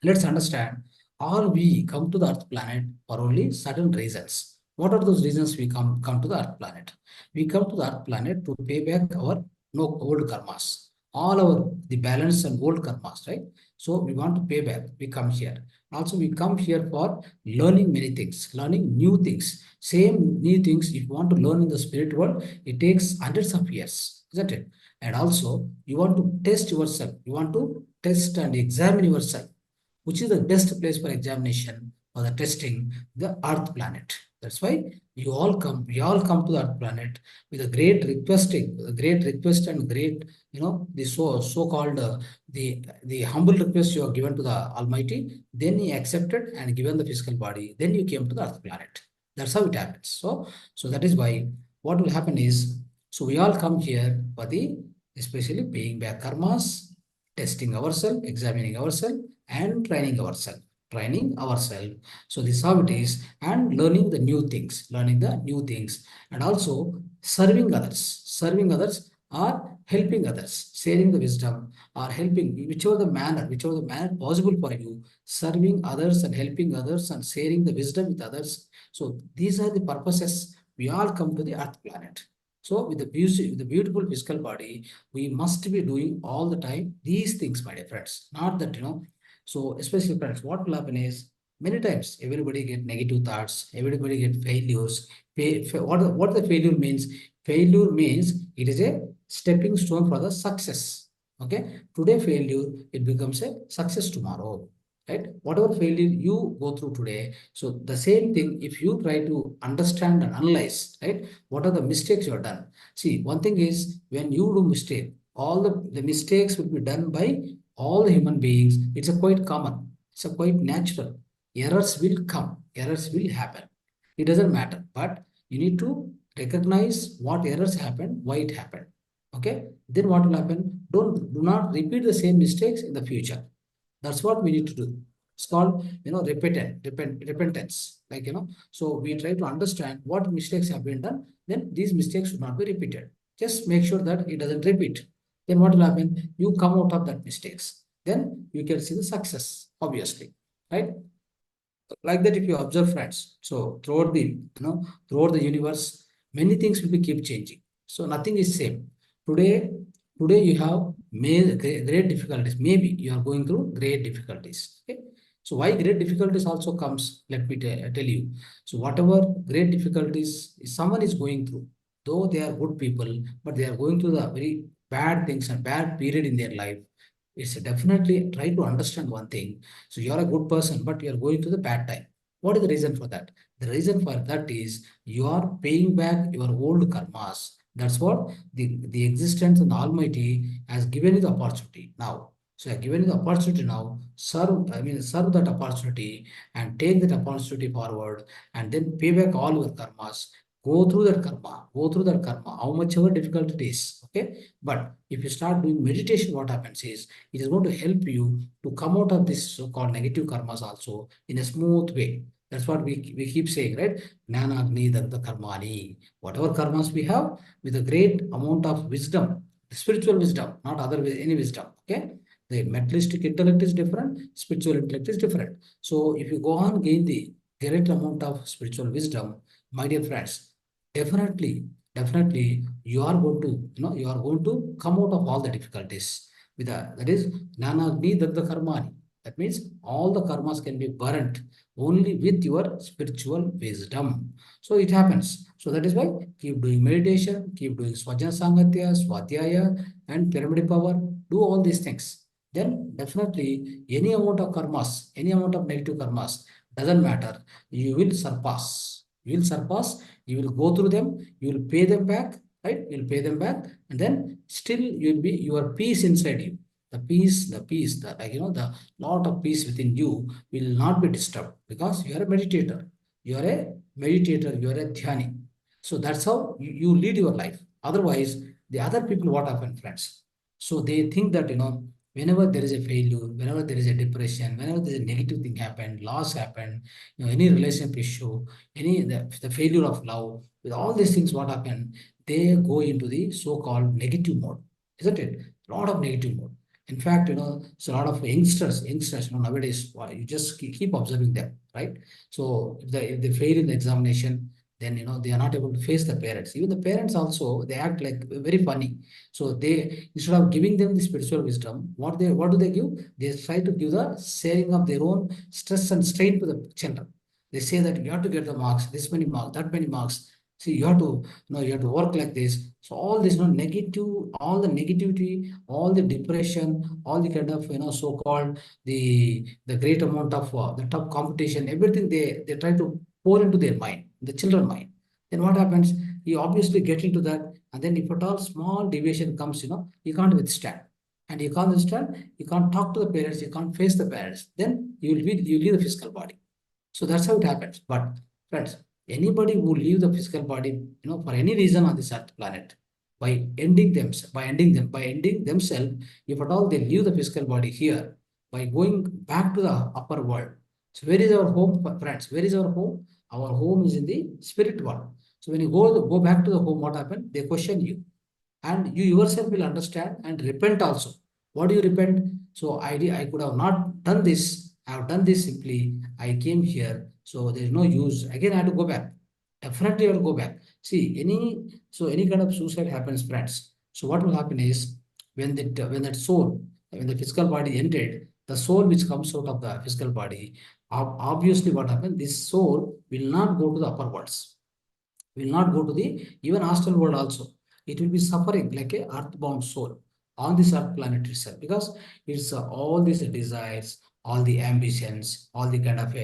let's understand, all we come to the earth planet for only certain reasons. What are those reasons we come to the earth planet? We come to the earth planet to pay back our no old karmas, all our the balance and old karmas, right? So we want to pay back. We come here. Also, we come here for learning many things, learning new things. Same new things, if you want to learn in the spirit world, it takes hundreds of years, isn't it? And also, you want to test yourself. You want to test and examine yourself, which is the best place for examination or the testing, the earth planet. That's why we all come to the earth planet with a great request and great, the so-called the humble request you are given to the Almighty. Then he accepted and given the physical body. Then you came to the earth planet. That's how it happens. So that is why what will happen is, so we all come here for the especially paying back karmas, testing ourselves, examining ourselves, and training ourselves. Training ourselves. So this is how it is, and learning the new things, and also serving others. Serving others or helping others, sharing the wisdom or helping, whichever the manner possible for you, serving others and helping others and sharing the wisdom with others. So these are the purposes we all come to the earth planet. So with the beautiful physical body, we must be doing all the time these things, my dear friends. Not that, so especially friends, what will happen is many times everybody get negative thoughts, everybody get failures. What the failure means? Failure means it is a stepping stone for the success. Okay, today failure, it becomes a success tomorrow. Right? Whatever failure you go through today, so the same thing, if you try to understand and analyze, right, what are the mistakes you have done? See, one thing is when you do mistake, all the mistakes will be done by all the human beings. It's a quite common. It's a quite natural. Errors will come. Errors will happen. It doesn't matter. But you need to recognize what errors happened, why it happened. Okay. Then what will happen? Do not repeat the same mistakes in the future. That's what we need to do. It's called, repentance. Like, so we try to understand what mistakes have been done. Then these mistakes should not be repeated. Just make sure that it doesn't repeat. Then what will happen? You come out of that mistakes. Then you can see the success, obviously, right? Like that, if you observe, friends, so throughout throughout the universe, many things will be keep changing. So nothing is same. Today, today you have great difficulties. Maybe you are going through great difficulties. Okay. So why great difficulties also comes? Let me tell you. So whatever great difficulties someone is going through, though they are good people, but they are going through the very bad things and bad period in their life. It's definitely try to understand one thing. So you're a good person, but you're going through the bad time. What is the reason for that? The reason for that is you are paying back your old karmas. That's what the existence and the Almighty has given you the opportunity now. So I have given you the opportunity now. Serve that opportunity and take that opportunity forward, and then pay back all your karmas. Go through that karma, how much ever difficult it is. Okay. But if you start doing meditation, what happens is it is going to help you to come out of this so-called negative karmas also in a smooth way. That's what we keep saying, right? Jnana Agni Dagda Karmani. Whatever karmas we have, with a great amount of wisdom, spiritual wisdom, not any wisdom. Okay. The materialistic intellect is different, spiritual intellect is different. So if you go on gain the great amount of spiritual wisdom, my dear friends, definitely, definitely you are going to, you are going to come out of all the difficulties with that is Jnana Agni Dagda Karmani. That means all the karmas can be burnt only with your spiritual wisdom. So it happens. So that is why keep doing meditation, keep doing Swajana Sangatya, Swadhyaya, and pyramid power. Do all these things. Then definitely any amount of karmas, any amount of negative karmas, doesn't matter. You will surpass. You will surpass. You will go through them. You will pay them back. Right? You will pay them back, and then still you will be your peace inside you. The like the lot of peace within you will not be disturbed because you are a meditator. You are a meditator. You are a dhyani. So that's how you lead your life. Otherwise, the other people, what happen, friends? So they think that whenever there is a failure, whenever there is a depression, whenever there is a negative thing happen, loss happen, any relationship issue, the failure of love, with all these things, what happen? They go into the so-called negative mode, isn't it? A lot of negative mode. In fact, so a lot of youngsters, nowadays, you just keep observing them, right? So if they fail in the examination, then they are not able to face the parents. Even the parents also, they act like very funny. So they, instead of giving them the spiritual wisdom, what do they give? They try to give the sharing of their own stress and strain to the children. They say that you have to get the marks, this many marks, that many marks. See, you have to work like this. So all this, negative, all the negativity, all the depression, all the kind of, so-called the great amount of the tough competition, everything they try to pour into their mind, the children mind. Then what happens? You obviously get into that, and then if at all small deviation comes, you can't withstand. And you can't withstand, you can't talk to the parents, you can't face the parents. Then you leave the physical body. So that's how it happens. But friends, anybody who leave the physical body, for any reason on this earth planet, by ending themselves, if at all they leave the physical body here, by going back to the upper world. So where is our home, friends? Where is our home? Our home is in the spirit world. So when you go back to the home, what happened? They question you, and you yourself will understand and repent also. What do you repent? So I could have not done this. I have done this simply. I came here, so there is no use. Again, I have to go back. Definitely, I will go back. See, any kind of suicide happens, friends. So what will happen is when that soul, when the physical body ended, the soul which comes out of the physical body, obviously what happens? This soul will not go to the upper worlds, will not go to the even astral world also. It will be suffering like a earthbound soul on this earth planet itself, because it's all these desires, all the ambitions, all the kind of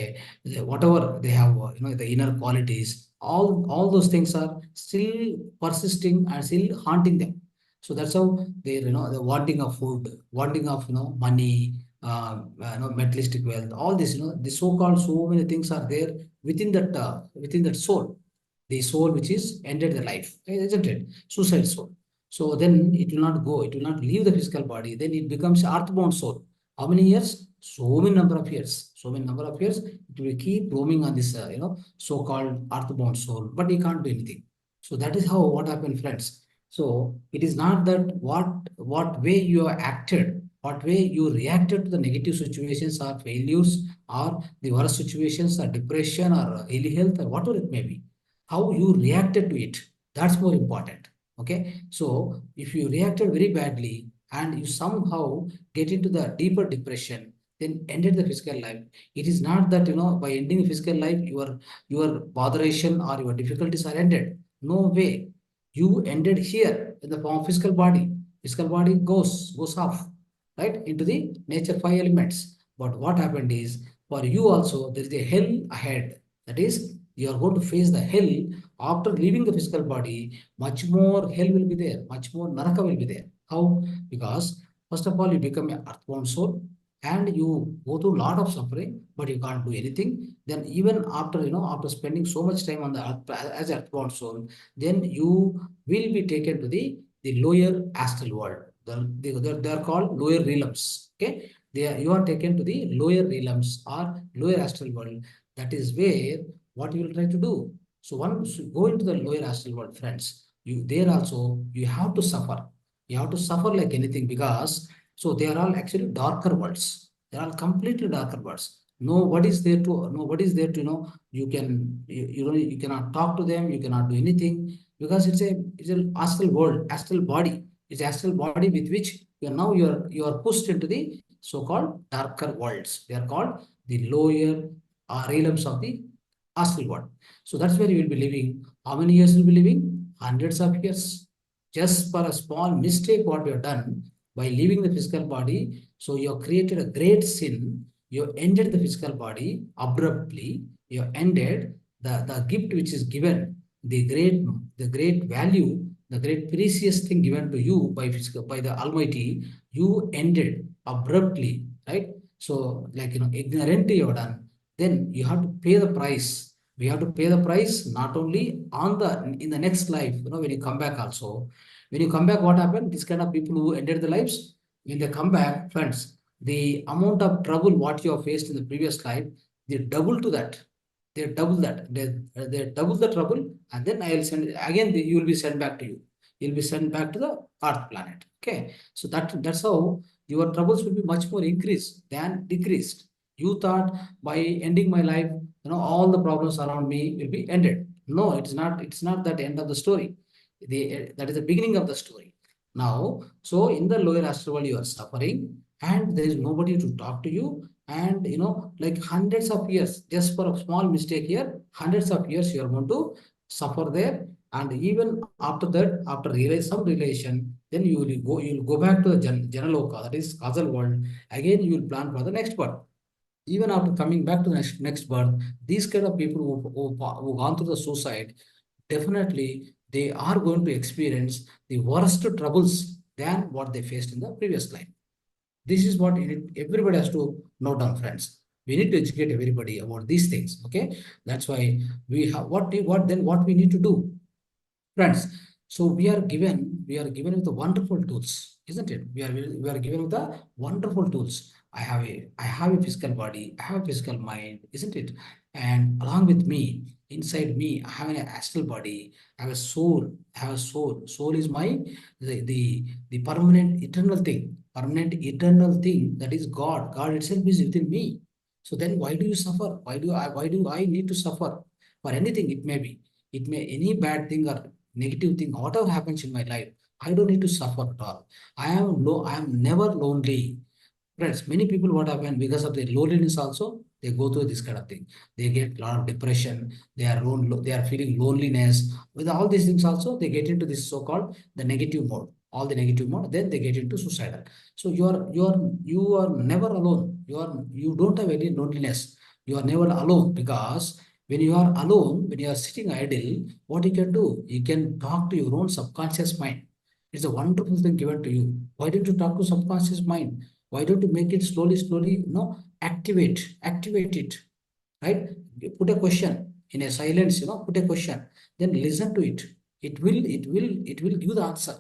whatever they have, the inner qualities, all those things are still persisting and still haunting them. So that's how they, the wanting of food, wanting of, money, materialistic wealth, all this, the so-called so many things are there within that soul, the soul which is ended the life, isn't it? Suicide soul. So then it will not go, it will not leave the physical body. Then it becomes earthbound soul. How many years? So many number of years. So many number of years. It will keep roaming on this, so-called earthbound soul, but he can't do anything. So that is how what happened, friends. So it is not that what way you have acted what way you reacted to the negative situations or failures or the worst situations or depression or ill health or whatever it may be, how you reacted to it. That's more important. Okay. So if you reacted very badly and you somehow get into the deeper depression, then ended the physical life. It is not that, by ending the physical life, your botheration or your difficulties are ended. No way. You ended here in the form of physical body. Physical body goes off, right, into the nature five elements. But what happened is, for you also, there is a hell ahead. That is, you are going to face the hell after leaving the physical body. Much more hell will be there. Much more naraka will be there. How? Because first of all, you become an earthbound soul and you go through a lot of suffering, but you can't do anything. Then even after, after spending so much time on the earth as an earthbound soul, then you will be taken to the lower astral world. They are called lower realms. Okay, you are taken to the lower realms or lower astral world. That is where what you will try to do. So once you go into the lower astral world, friends, you there also you have to suffer. You have to suffer like anything, because so they are all actually darker worlds. They are all completely darker worlds. Nobody is there to, you cannot talk to them, you cannot do anything, because it's an astral world, astral body. It's astral body with which you are pushed into the so-called darker worlds. They are called the lower realms of the astral world. So that's where you will be living. How many years you'll be living? Hundreds of years. Just for a small mistake what you have done by leaving the physical body. So you have created a great sin. You ended the physical body abruptly. You ended the gift which is given, the great value, the great precious thing given to you by the Almighty. You ended abruptly, right? So like, ignorantly you have done. Then you have to pay the price. We have to pay the price not only in the next life, when you come back also. When you come back, what happened? This kind of people who ended their lives, when they come back, friends, the amount of trouble what you have faced in the previous life, they double to that. They double that. They double the trouble, and then I will send again. You will be sent back to you. You'll be sent back to the Earth planet. Okay, so that's how your troubles will be much more increased than decreased. You thought by ending my life, all the problems around me will be ended. No, it's not. It's not that end of the story. That is the beginning of the story. Now, so in the lower astral world, you are suffering, and there is nobody to talk to you. And like hundreds of years, just for a small mistake here, hundreds of years you are going to suffer there. And even after that, after some realization, then you will go back to the Janaloka, that is causal world. Again, you will plan for the next birth. Even after coming back to the next birth, these kind of people who gone through the suicide, definitely they are going to experience the worst troubles than what they faced in the previous life. This is what everybody has to note down, friends. We need to educate everybody about these things. Okay, that's why we have what we need to do, friends. So we are given with the wonderful tools, isn't it? We are given with the wonderful tools. I have a physical body, I have a physical mind, isn't it? And along with me, inside me, I have an astral body, I have a soul, I have a soul. Soul is the permanent eternal thing, that is God. God itself is within me. So then why do you suffer? Why do I need to suffer for anything it may be? It may any bad thing or negative thing, whatever happens in my life, I don't need to suffer at all. I am never lonely. Friends, many people what happen because of their loneliness also, they go through this kind of thing. They get a lot of depression, they are feeling loneliness. With all these things also, they get into this so-called the negative mode. All the negative mode, then they get into suicidal. So you are never alone. You don't have any loneliness. You are never alone, because when you are alone, when you are sitting idle, what you can do? You can talk to your own subconscious mind. It's a wonderful thing given to you. Why don't you talk to subconscious mind? Why don't you make it slowly, activate it, right? Put a question in a silence, put a question, then listen to it. It will give the answer,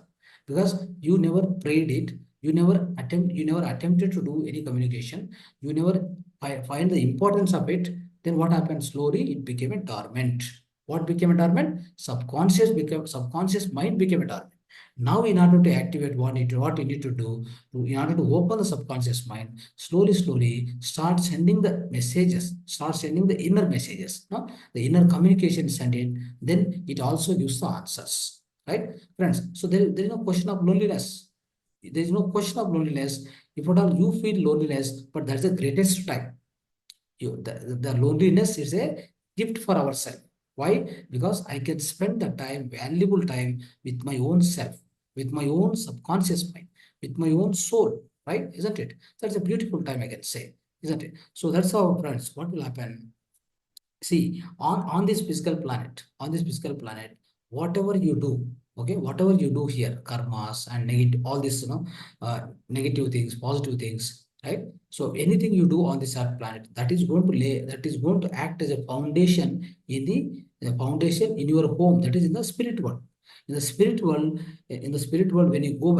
because you never prayed it, you never attempted to do any communication, you never find the importance of it. Then what happened? Slowly, it became a dormant. What became a dormant? Subconscious mind became a dormant. Now, in order to activate what you need to do, in order to open the subconscious mind, slowly, start sending the messages, start sending the inner messages. No? The inner communication is sent in, then it also gives the answers. Right, friends? So there is no question of loneliness. There is no question of loneliness. If at all you feel loneliness, but that's the greatest time. The loneliness is a gift for ourselves. Why? Because I can spend the time, valuable time, with my own self, with my own subconscious mind, with my own soul, right? Isn't it? That's a beautiful time, I can say, isn't it? So that's how, friends, what will happen? See, on this physical planet, whatever you do, okay, whatever you do here, karmas and negative, all this, negative things, positive things, right? So anything you do on this earth planet, that is going to act as a foundation in the foundation in your home, that is in the spirit world. In the spirit world, when you go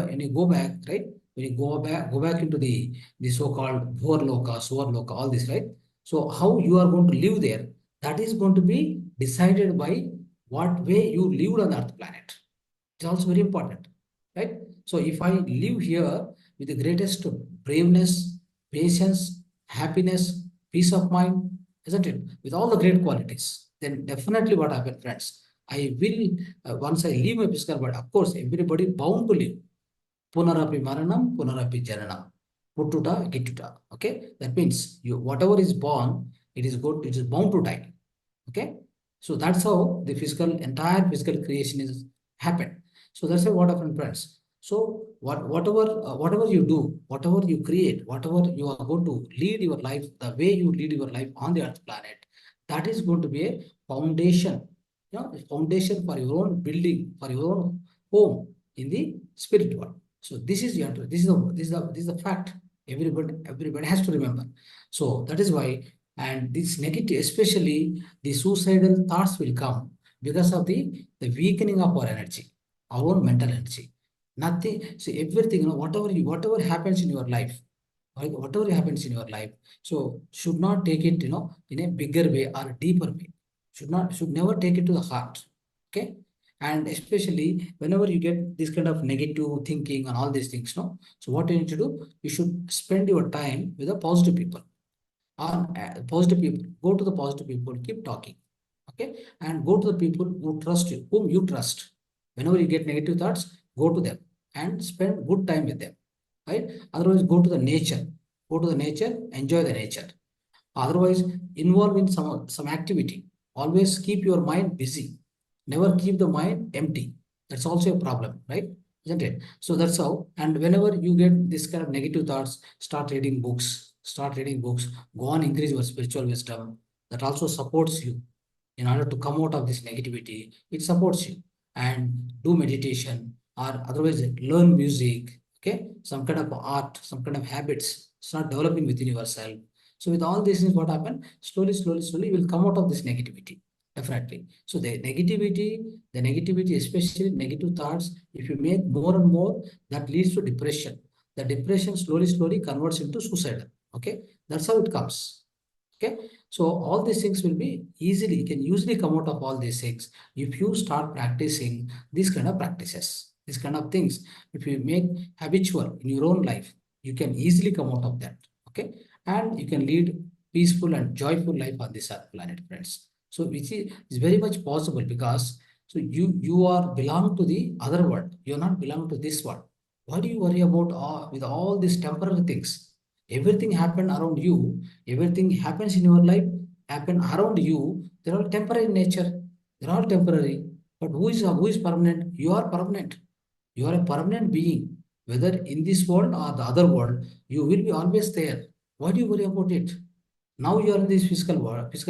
back, right? When you go back into the so-called Bhorloka, Suvarloka, all this, right? So how you are going to live there, that is going to be decided by what way you lived on the earth planet. It's also very important, right? So if I live here with the greatest braveness, patience, happiness, peace of mind, isn't it? With all the great qualities, then definitely what happens, friends? I will, once I leave my physical body, of course, everybody bound to live. Punarapi maranam, punarapi jananam. Puttuta, gittuta. Okay? That means you whatever is born, it is good, it is bound to die. Okay, so that's how the entire physical creation is happened. So that's what happened, friends. So whatever you do, whatever you create, whatever you are going to lead your life, the way you lead your life on the earth planet, that is going to be a foundation, a foundation for your own building, for your own home in the spirit world. So this is the fact. Everybody has to remember. So that is why, and this negative, especially the suicidal thoughts, will come because of the weakening of our energy, our own mental energy. Nothing, see, everything, whatever happens in your life, right, whatever happens in your life, so should not take it, in a bigger way or a deeper way. Should never take it to the heart. Okay. And especially whenever you get this kind of negative thinking and all these things, no. So what you need to do, you should spend your time with the positive people, or positive people. Go to the positive people, keep talking. Okay. And go to the people who trust you, whom you trust. Whenever you get negative thoughts, go to them and spend good time with them. Right? Otherwise, go to the nature. Go to the nature, enjoy the nature. Otherwise, involve in some activity. Always keep your mind busy. Never keep the mind empty. That's also a problem, right? Isn't it? So that's how. And whenever you get this kind of negative thoughts, start reading books. Start reading books. Go on, increase your spiritual wisdom. That also supports you. In order to come out of this negativity, it supports you. And do meditation, or otherwise learn music. Okay, some kind of art, some kind of habits. Start developing within yourself. So with all these things, what happened? Slowly, you will come out of this negativity. Definitely. So the negativity, especially negative thoughts, if you make more and more, that leads to depression. The depression slowly converts into suicide. Okay. That's how it comes. Okay. So all these things will be easily, you can usually come out of all these things if you start practicing these kind of practices, these kind of things. If you make habitual in your own life, you can easily come out of that. Okay. And you can lead peaceful and joyful life on this earth planet, friends. So which is very much possible, because so you are belong to the other world. You're not belong to this world. Why do you worry about with all these temporary things? Everything happen around you. Everything happens in your life, happen around you. They're all temporary in nature. They're all temporary. But who is permanent? You are permanent. You are a permanent being. Whether in this world or the other world, you will be always there. Why do you worry about it? Now you are in this physical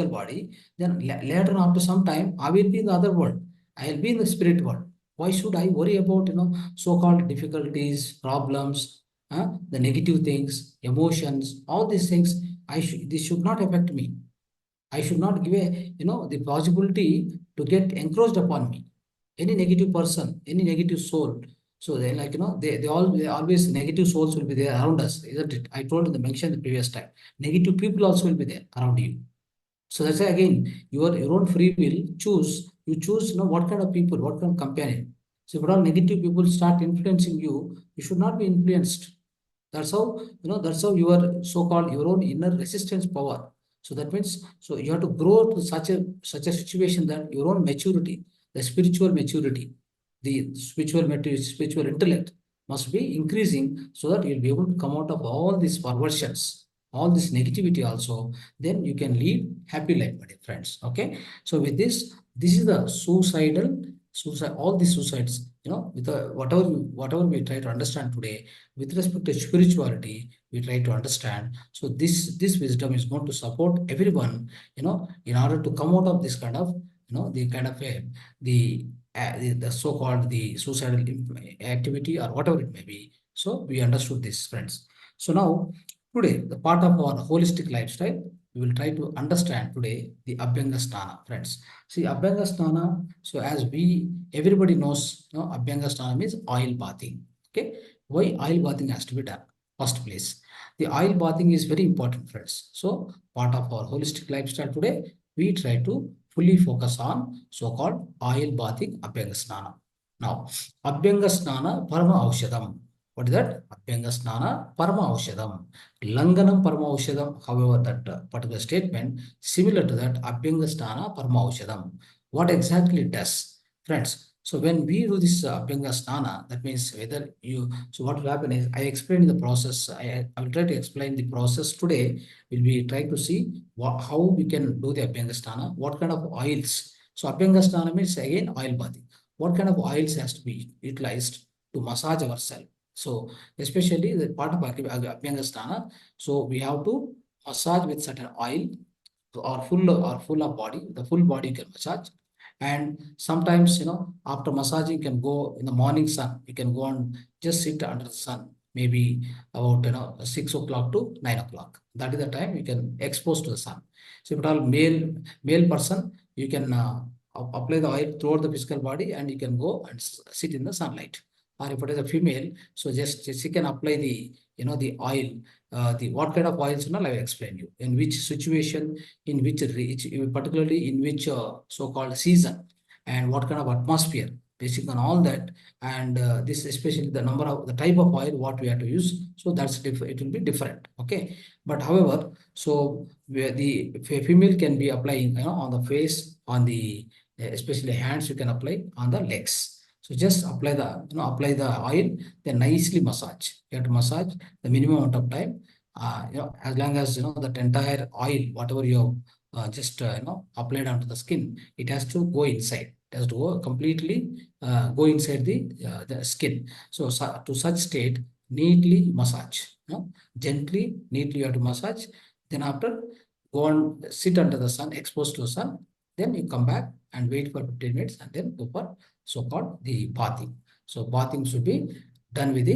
body. Then later, after some time, I will be in the other world. I will be in the spirit world. Why should I worry about so-called difficulties, problems, the negative things, emotions, all these things? This should not affect me. I should not give the possibility to get encroached upon me. Any negative person, any negative soul. So they they always negative souls will be there around us, isn't it? I told in the mention the previous time. Negative people also will be there around you. So that's why again, your own free will you choose, what kind of people, what kind of companion. So if at all negative people start influencing you, you should not be influenced. That's how, that's how your so-called your own inner resistance power. So that means, so you have to grow to such a situation that your own maturity, the spiritual maturity, the spiritual maturity, spiritual intellect must be increasing so that you'll be able to come out of all these perversions, all this negativity also. Then you can lead happy life, my dear friends. Okay. So with this is the suicide, all these suicides, with the whatever we try to understand today with respect to spirituality, we try to understand. So this wisdom is going to support everyone, in order to come out of this kind of, the kind of the so-called the suicidal activity or whatever it may be. So we understood this, friends. So now today, the part of our holistic lifestyle, we will try to understand today the Abyanga Snana, friends. See, Abyanga Snana, so as everybody knows, Abyanga Snana means oil bathing. Okay, why oil bathing has to be done? First place, the oil bathing is very important, friends. So part of our holistic lifestyle today, we try to fully focus on so-called oil bathing Abyanga Snana. Now, Abyanga Snana Parama Aushadam. What is that? Abyanga Snana Parama Aushadam. Langanam Parama Aushadam. However, that particular statement similar to that Abyanga Snana Parama Aushadam. What exactly it does, friends? So when we do this Abyanga Snana, that means whether you, so what will happen is I explain the process. I will try to explain the process today. We'll be trying to see how we can do the Abyanga Snana, what kind of oils. So Abyanga Snana means again oil bathing. What kind of oils has to be utilized to massage ourselves? So especially the part of Abyanga Snana, so we have to massage with certain oil or full of body, the full body you can massage. And sometimes, after massaging, you can go in the morning sun, you can go and just sit under the sun, maybe about, 6 o'clock to 9 o'clock. That is the time you can expose to the sun. So if at all male person, you can apply the oil throughout the physical body and you can go and sit in the sunlight. Or if it is a female, so just she can apply the oil, the what kind of oils, I will explain you in which situation, in which reach, particularly in which so-called season, and what kind of atmosphere, based on all that. And this especially the type of oil what we have to use. So that's it will be different. Okay, but however, so where the female can be applying, on the face, on the especially hands, you can apply on the legs. So just apply the oil, then nicely massage. You have to massage the minimum amount of time. As long as that entire oil, whatever you just applied onto the skin, it has to go inside. It has to go completely go inside the skin. So to such state, neatly massage. Gently, neatly you have to massage. Then after, go and sit under the sun, exposed to the sun. Then you come back and wait for 15 minutes and then go for so-called the bathing. So bathing should be done with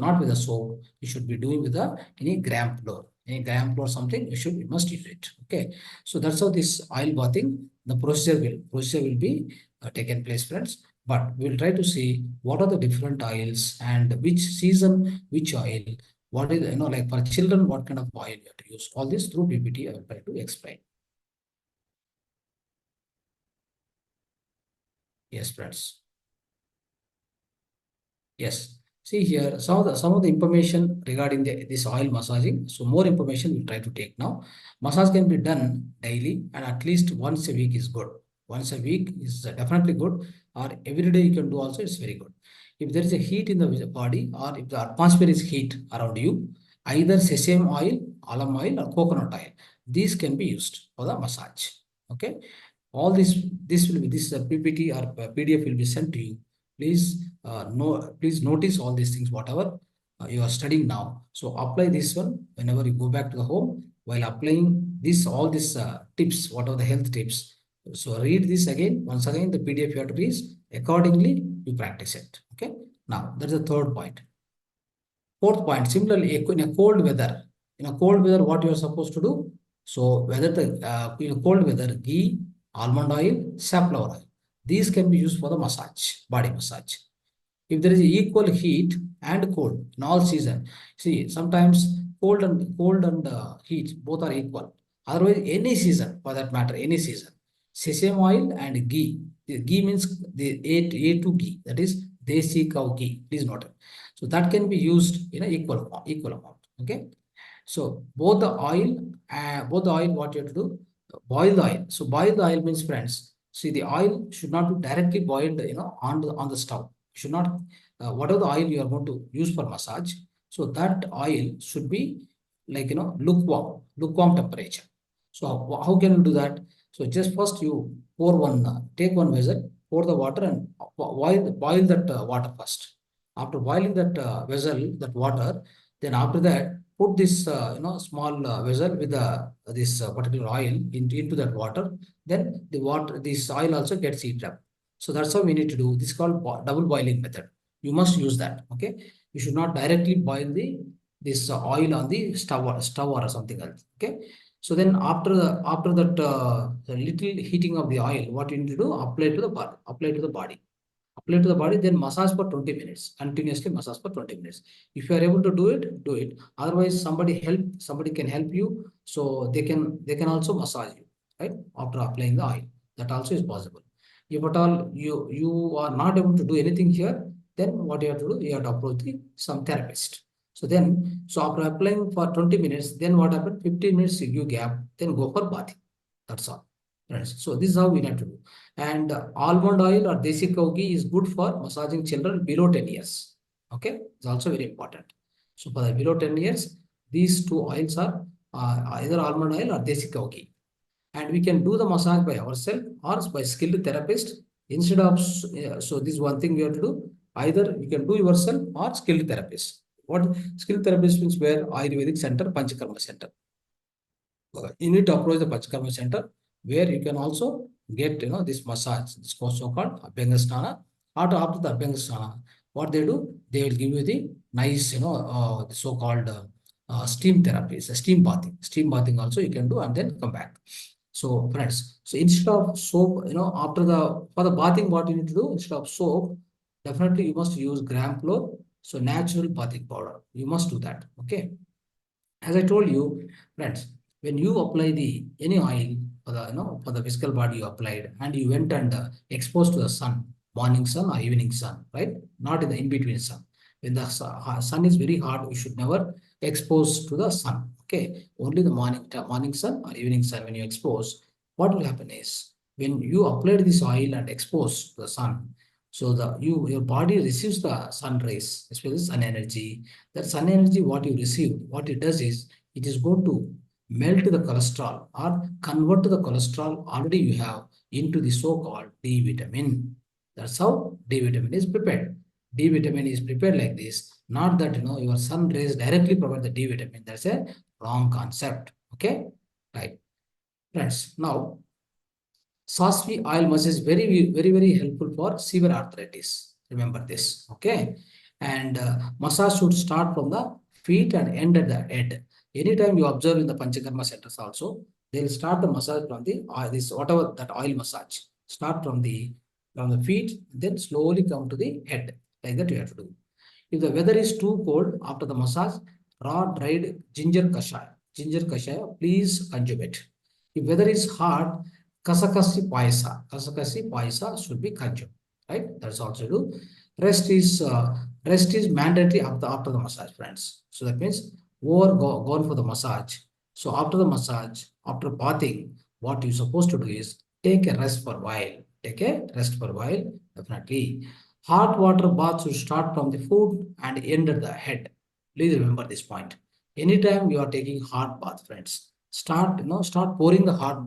not with the soap. You should be doing with any gram flour. Any gram flour something, you must use it. Okay. So that's how this oil bathing, the procedure will be taken place, friends. But we'll try to see what are the different oils and which season, which oil, what is, like for children, what kind of oil you have to use. All this through PPT, I will try to explain. Yes, friends. Yes. See here, some of the information regarding this oil massaging. So more information we'll try to take now. Massage can be done daily and at least once a week is good. Once a week is definitely good, or every day you can do also, it's very good. If there is a heat in the body or if the atmosphere is heat around you, either sesame oil, alum oil or coconut oil, these can be used for the massage. Okay. All this PPT or PDF will be sent to you. Please notice all these things, whatever you are studying now. So apply this one whenever you go back to the home. While applying all these tips, what are the health tips? So read this again. Once again, the PDF you have to read. Accordingly, you practice it. Okay. Now, that's the third point. Fourth point, similarly, in a cold weather, what you are supposed to do? So whether in a cold weather, ghee, almond oil, safflower oil, these can be used for the massage, body massage. If there is equal heat and cold in all season, see, sometimes cold and heat both are equal. Otherwise, any season for that matter, any season, sesame oil and ghee, The ghee means the A2 ghee, that is desi cow ghee. Please note it. So that can be used in an equal amount. Okay. So both the oil, what you have to do, boil the oil. So boil the oil means, friends, see, the oil should not be directly boiled, on the stove. Should not, whatever the oil you are going to use for massage, so that oil should be like, lukewarm temperature. So how can you do that? So just first you take one vessel, pour the water and boil that water first. After boiling that vessel, that water, then after that, put this small vessel with this particular oil into that water. Then this oil also gets heated up. So that's how we need to do. This is called double boiling method. You must use that. Okay. You should not directly boil this oil on the stove or something else. Okay. So then after that the little heating of the oil, what you need to do? Apply to the body. Apply to the body, then massage for 20 minutes. Continuously massage for 20 minutes. If you are able to do it, do it. Otherwise, somebody can help you. So they can also massage you, right? After applying the oil. That also is possible. If at all you are not able to do anything here, then what you have to do? You have to approach some therapist. So after applying for 20 minutes, then what happened? 15 minutes you give gap, then go for bathing. That's all. Friends. So this is how we have to do. And almond oil or desi cow ghee is good for massaging children below 10 years. Okay, it's also very important. So for the below 10 years, these two oils are either almond oil or desi cow ghee. And we can do the massage by ourselves or by skilled therapist. Instead of, so this is one thing we have to do. Either you can do yourself or skilled therapist. What skilled therapist means? Where Ayurvedic center, Panchakarma center. You need to approach the Panchakarma center, where you can also get this massage. This is so-called Abyanga Snana. After the Abyanga Snana, what they do, they will give you the nice, the so-called steam therapy. It's a steam bathing. Steam bathing also you can do and then come back. So friends, so instead of soap, for the bathing, what you need to do, instead of soap, definitely you must use gram flour. So natural bathing powder, you must do that. Okay. As I told you, friends, when you apply any oil for the physical body you applied, and you went and exposed to the sun, morning sun or evening sun, right? Not in the in-between sun. When the sun is very hot, you should never expose to the sun. Okay, only the morning sun or evening sun. When you expose, what will happen is, when you applied this oil and expose to the sun, so your body receives the sun rays, especially sun energy. That sun energy, what you receive, what it does is, it is going to melt the cholesterol or convert the cholesterol already you have into the so-called D vitamin. That's how D vitamin is prepared. D vitamin is prepared like this. Not that your sun rays directly provide the D vitamin. That's a wrong concept. Okay, right, friends. Now, Sasvi oil massage is very helpful for severe arthritis. Remember this, okay? And massage should start from the feet and end at the head. Anytime you observe in the Panchakarma centers also, they'll start the massage from the whatever that oil massage. Start from the feet, then slowly come to the head. Like that you have to do. If the weather is too cold, after the massage, raw dried ginger kashaya, please consume it. If weather is hot, kasakasi paisa should be consumed. Right? That's also do. Rest is mandatory after the massage, friends. So that means gone for the massage. So after the massage, after bathing, what you're supposed to do is take a rest for a while. Definitely. Hot water bath should start from the foot and end at the head. Please remember this point. Anytime you are taking hot bath, friends, start pouring the hot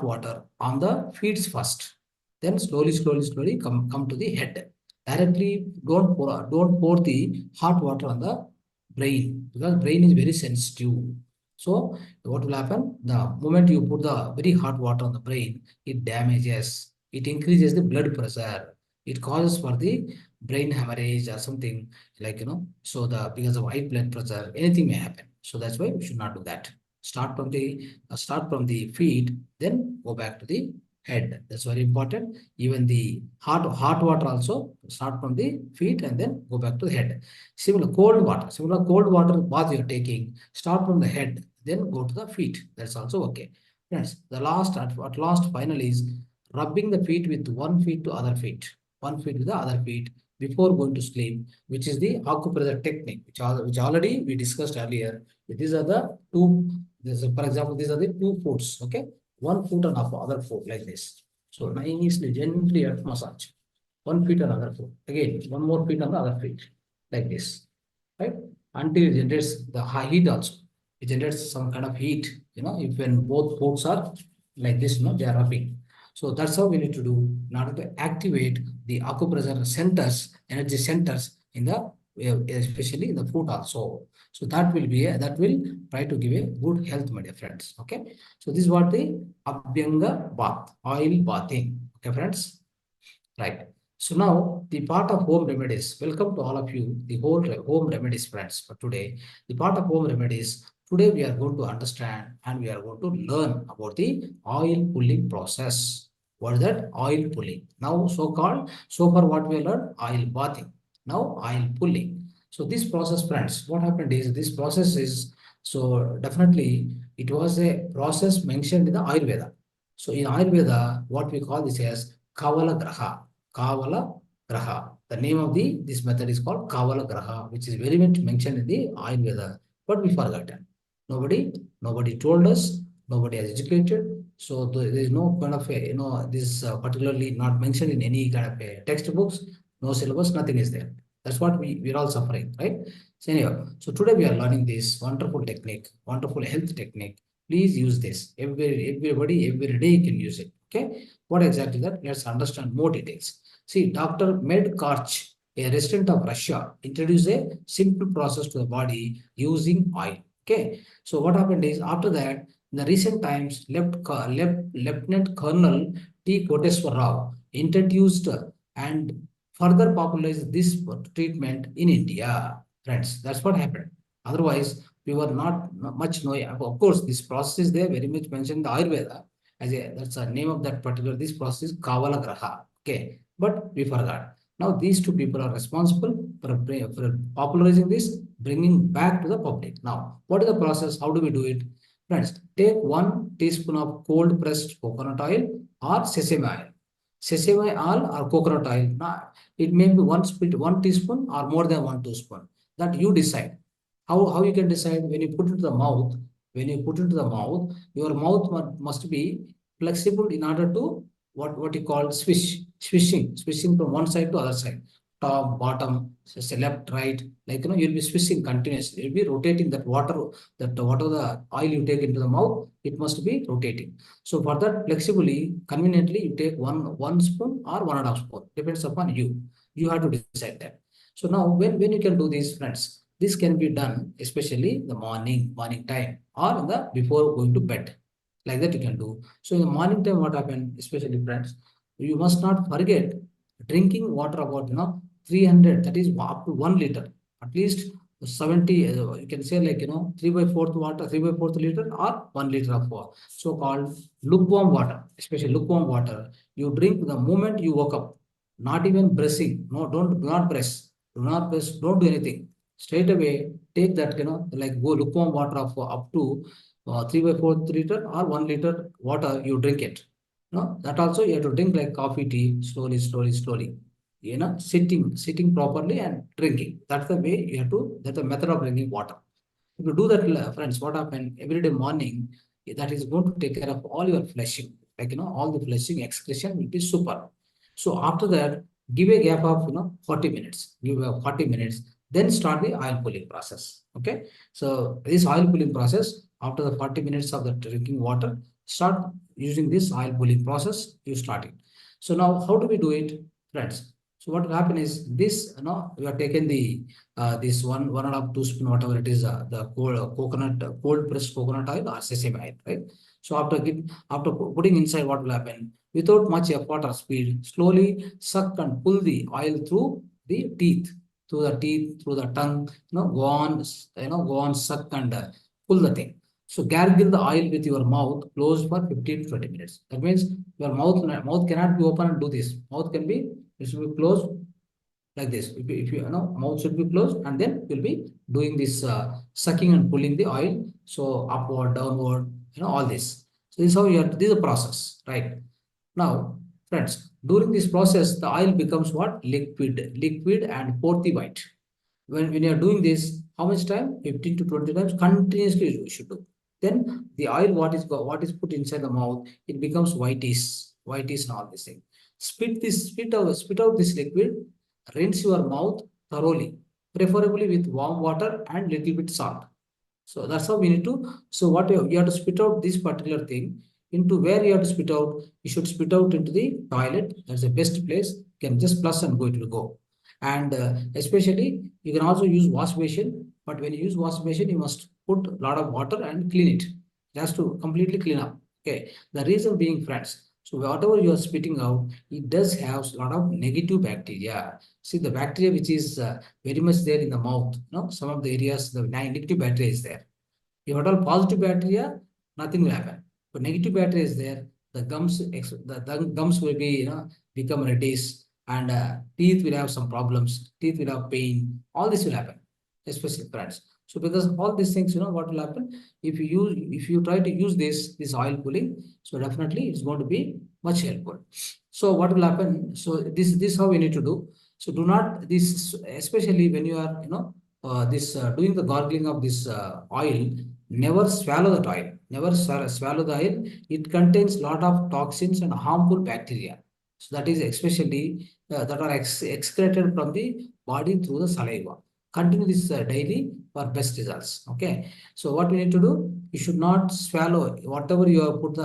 water on the feet first. Then slowly come to the head. Directly don't pour the hot water on the brain, because brain is very sensitive. So what will happen? The moment you put the very hot water on the brain, it damages, it increases the blood pressure. It causes for the brain hemorrhage or something, like, so because of high blood pressure, anything may happen. So that's why we should not do that. Start from the feet, then go back to the head. That's very important. Even the hot water also start from the feet and then go back to the head. Similar cold water bath you're taking, start from the head, then go to the feet. That's also okay. Friends, the last finally is rubbing the feet with one feet to other feet, one feet with the other feet before going to sleep, which is the acupressure technique, which already we discussed earlier. These are the two, for example, these are the two foots, okay? One foot and other foot like this. So nicely, gently at massage. One feet and other foot. Again, one more feet on the other feet, like this, right? Until it generates the high heat also. It generates some kind of heat, if when both foots are like this, they are rubbing. So that's how we need to do in order to activate the acupressure centers, energy centers in the, especially in the foot also. So that will try to give a good health, my dear friends. Okay. So this is what the Abyanga bath, oil bathing. Okay, friends. Right. So now the part of home remedies. Welcome to all of you, the whole home remedies, friends. For today, the part of home remedies. Today we are going to understand and we are going to learn about the oil pulling process. What is that? Oil pulling. Now, so far what we learned? Oil bathing. Now, oil pulling. So this process, friends, what happened is this process is, so definitely it was a process mentioned in the Ayurveda. So in Ayurveda, what we call this as Kavala Graha. Kavala Graha. The name of this method is called Kavala Graha, which is very much mentioned in the Ayurveda, but we forgot it. Nobody told us, nobody has educated. So there is no kind of this particularly not mentioned in any kind of textbooks, no syllabus, nothing is there. That's what we're all suffering, right? So anyway, so today we are learning this wonderful technique, wonderful health technique. Please use this. Everybody, every day can use it. Okay. What exactly that? Let's understand more details. See, Dr. Med Karch, a resident of Russia, introduced a simple process to the body using oil. Okay. So what happened is after that, in the recent times, Lieutenant Colonel T. Koteswar Rao introduced and further popularized this treatment in India. Friends, that's what happened. Otherwise, we were not much knowing. Of course, this process is there, very much mentioned in the Ayurveda. That's the name of that particular, this process is Kavala Graha. Okay, but we forgot. Now, these two people are responsible for popularizing this, bringing back to the public. Now, what is the process? How do we do it? Friends, take 1 teaspoon of cold pressed coconut oil or sesame oil. Sesame oil or coconut oil. Now, it may be 1 teaspoon or more than 1 teaspoon. That you decide. How you can decide when you put it to the mouth? When you put it to the mouth, your mouth must be flexible in order to what you call swishing from one side to other side, top, bottom, say left, right. Like you'll be swishing continuously. You'll be rotating that water, that whatever the oil you take into the mouth, it must be rotating. So for that flexibly, conveniently, you take one spoon or 1.5 spoon. Depends upon you. You have to decide that. So now when you can do these, friends, this can be done especially the morning time or in the before going to bed. Like that you can do. So in the morning time, what happened, especially friends, you must not forget drinking water about 300, that is up to 1 liter, at least 70. You can say like 3/4 water, 3/4 liter or 1 liter of water. So called lukewarm water, especially lukewarm water. You drink the moment you woke up, not even brushing. No, do not brush. Do not brush. Don't do anything. Straight away, take that, like go lukewarm water of up to 3/4 liter or 1 liter water, you drink it. No, that also you have to drink like coffee, tea, slowly. Sitting properly and drinking. That's the way you have to, that's the method of drinking water. If you do that, friends, what happens every day morning, that is going to take care of all your flushing. Like, all the flushing excretion will be super. So after that, give a gap of, 40 minutes. Give a 40 minutes, then start the oil pulling process. Okay. So this oil pulling process, after the 40 minutes of the drinking water, start using this oil pulling process, you start it. So now how do we do it, friends? So what will happen is this, we have taken this 1.5 teaspoon, whatever it is, the cold pressed coconut oil or sesame oil, right? So after putting inside, what will happen? Without much effort or speed, slowly suck and pull the oil through the teeth, through the tongue. Go on, suck and pull the thing. So gargle the oil with your mouth closed for 15 to 20 minutes. That means your mouth cannot be open and do this. Mouth can be, it should be closed like this. If you know, mouth should be closed, and then you'll be doing this sucking and pulling the oil. So upward, downward, all this. So this is how you have, this is a process, right? Now, Friends, during this process, the oil becomes what? Liquid and porthy white. When you are doing this, how much time? 15 to 20 times continuously you should do. Then the oil what is put inside the mouth, it becomes whitish and all this thing. Spit out this liquid, rinse your mouth thoroughly, preferably with warm water and little bit salt. So that's how we need to. So what you have to spit out this particular thing into where you have to spit out. You should spit out into the toilet. That's the best place. You can just flush and go. It will go. And especially you can also use wash basin. But when you use wash basin, you must put a lot of water and clean it. It has to completely clean up. Okay. The reason being, friends. So whatever you are spitting out, it does have a lot of negative bacteria. See the bacteria which is very much there in the mouth. Some of the areas the negative bacteria is there. If at all positive bacteria, nothing will happen. But negative bacteria is there. The gums will be become reddish, and teeth will have some problems. Teeth will have pain. All this will happen, especially friends. So because of all these things, what will happen if you try to use this oil pulling, so definitely it's going to be much helpful. So what will happen? So this how we need to do. So do not this, especially when you are doing the gargling of this oil. Never swallow the oil. Never swallow the oil. It contains lot of toxins and harmful bacteria. So that is especially that are excreted from the body through the saliva. Continue this daily for best results. Okay. So what we need to do? You should not swallow whatever you have put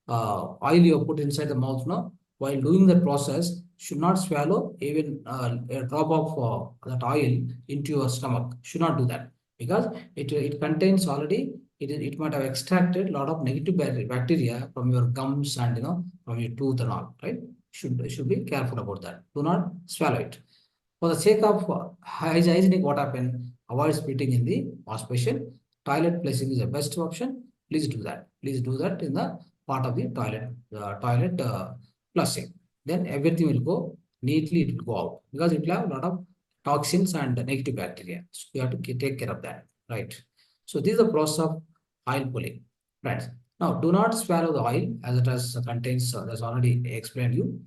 oil you have put inside the mouth now. While doing the process, should not swallow even a drop of that oil into your stomach. Should not do that because it contains already. It might have extracted a lot of negative bacteria from your gums and from your tooth and all. Right? Should be careful about that. Do not swallow it. For the sake of hygienic, what happened? Avoid spitting in the wash basin. Toilet placing is the best option. Please do that. Please do that in the part of the toilet flushing. Then everything will go neatly. It will go out because it will have a lot of toxins and negative bacteria. So you have to take care of that, right? So this is the process of oil pulling, right? Now, do not swallow the oil as it has contains. That's already explained you.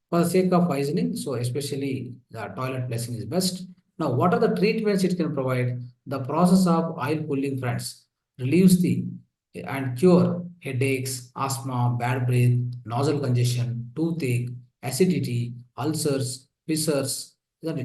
For the sake of hygiene, so especially the toilet placing is best. Now, what are the treatments it can provide? The process of oil pulling, friends, relieves the and cure headaches, asthma, bad breath, nostril congestion, toothache, acidity, ulcers, fissures,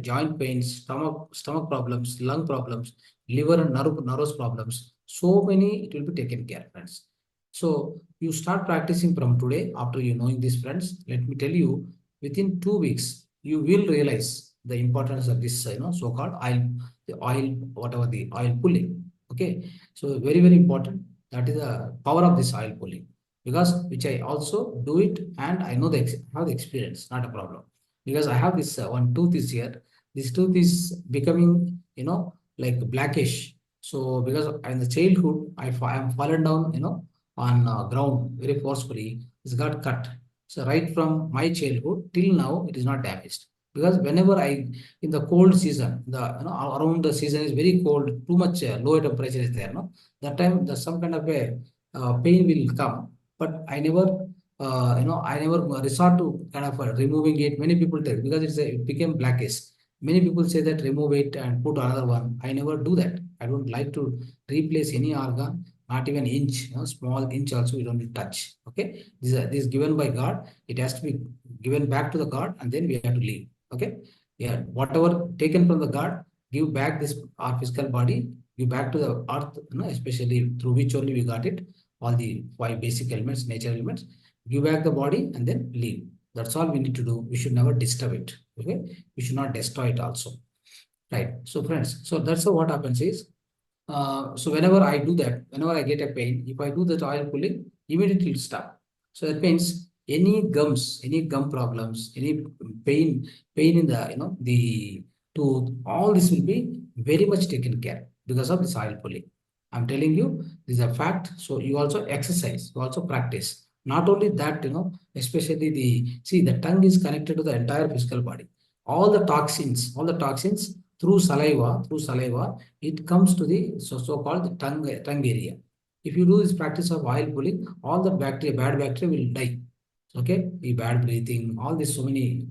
joint pains, stomach problems, lung problems, liver and nervous problems. So many it will be taken care, friends. So you start practicing from today after you knowing these, friends. Let me tell you, within 2 weeks, you will realize the importance of this, so-called oil, the oil pulling. Okay, so very, very important. That is the power of this oil pulling, because which I also do it and I know have the experience, not a problem. Because I have this one tooth is here. This tooth is becoming, like blackish. So because in the childhood, I am fallen down, on ground very forcefully. It's got cut. So right from my childhood till now, it is not damaged. Because whenever in the cold season, around the season is very cold, too much low temperature is there, no? That time some kind of a pain will come, but I never, I never resort to kind of removing it. Many people tell because it became blackish. Many people say that remove it and put another one. I never do that. I don't like to replace any organ, not even inch, small inch also we don't need to touch. Okay, this is given by God. It has to be given back to the God, and then we have to leave. Okay, yeah, whatever taken from the God, give back this our physical body, give back to the earth, especially through which only we got it, all the 5 basic elements, nature elements. Give back the body and then leave. That's all we need to do. We should never disturb it. Okay, we should not destroy it also. Right. So friends, so that's what happens is, so whenever I do that, whenever I get a pain, if I do that oil pulling, immediately it will stop. So that means any gum problems, any pain in the the tooth, all this will be very much taken care because of this oil pulling. I'm telling you, this is a fact. So you also exercise, you also practice. Not only that, especially the tongue is connected to the entire physical body. All the toxins through saliva, it comes to the so-called the tongue area. If you do this practice of oil pulling, all the bad bacteria will die. Okay, the bad breathing, all this, so many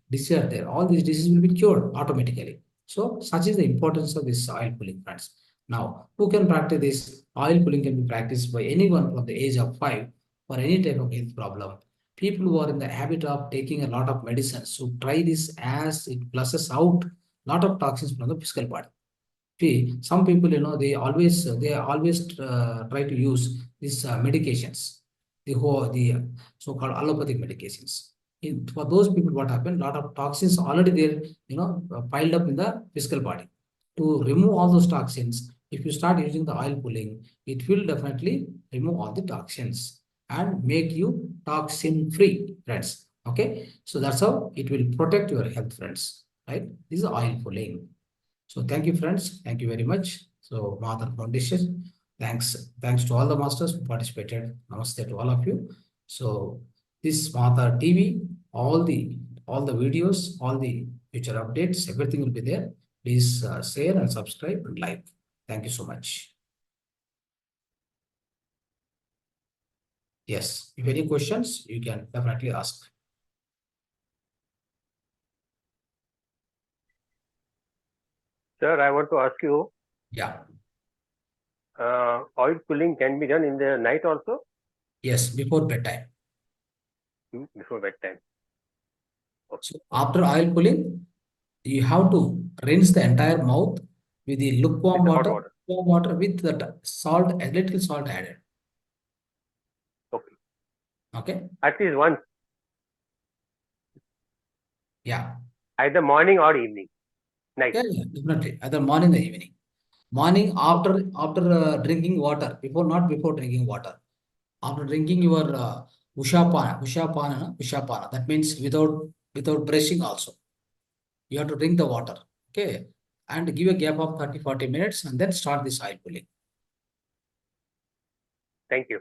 diseases are there. All these diseases will be cured automatically. So such is the importance of this oil pulling, friends. Now, who can practice this? Oil pulling can be practiced by anyone from the age of 5 for any type of health problem. People who are in the habit of taking a lot of medicines, so try this as it flushes out lot of toxins from the physical body. See, some people, they always try to use these medications, the so-called allopathic medications. For those people, what happened? A lot of toxins already there, piled up in the physical body. To remove all those toxins, if you start using the oil pulling, it will definitely remove all the toxins and make you toxin-free, friends. Okay, so that's how it will protect your health, friends. Right? This is oil pulling. So thank you, friends. Thank you very much. So Mahavatar Foundation, thanks to all the masters who participated. Namaste to all of you. So this Mahavatar TV, all the videos, all the future updates, everything will be there. Please share and subscribe and like. Thank you so much. Yes, if any questions, you can definitely ask. Sir, I want to ask you, Yeah. oil pulling can be done in the night also? Yes, before bedtime. Before bedtime. Okay. So after oil pulling, you have to rinse the entire mouth with the lukewarm With the hot water, water. warm water with the salt, a little salt added. Okay. Okay. At least once, Yeah. either morning or evening, night. Yeah, definitely. Either morning or evening. Morning after drinking water, not before drinking water. After drinking your ushapana. That means without brushing also. You have to drink the water. Okay. And give a gap of 30-40 minutes and then start this oil pulling. Thank you.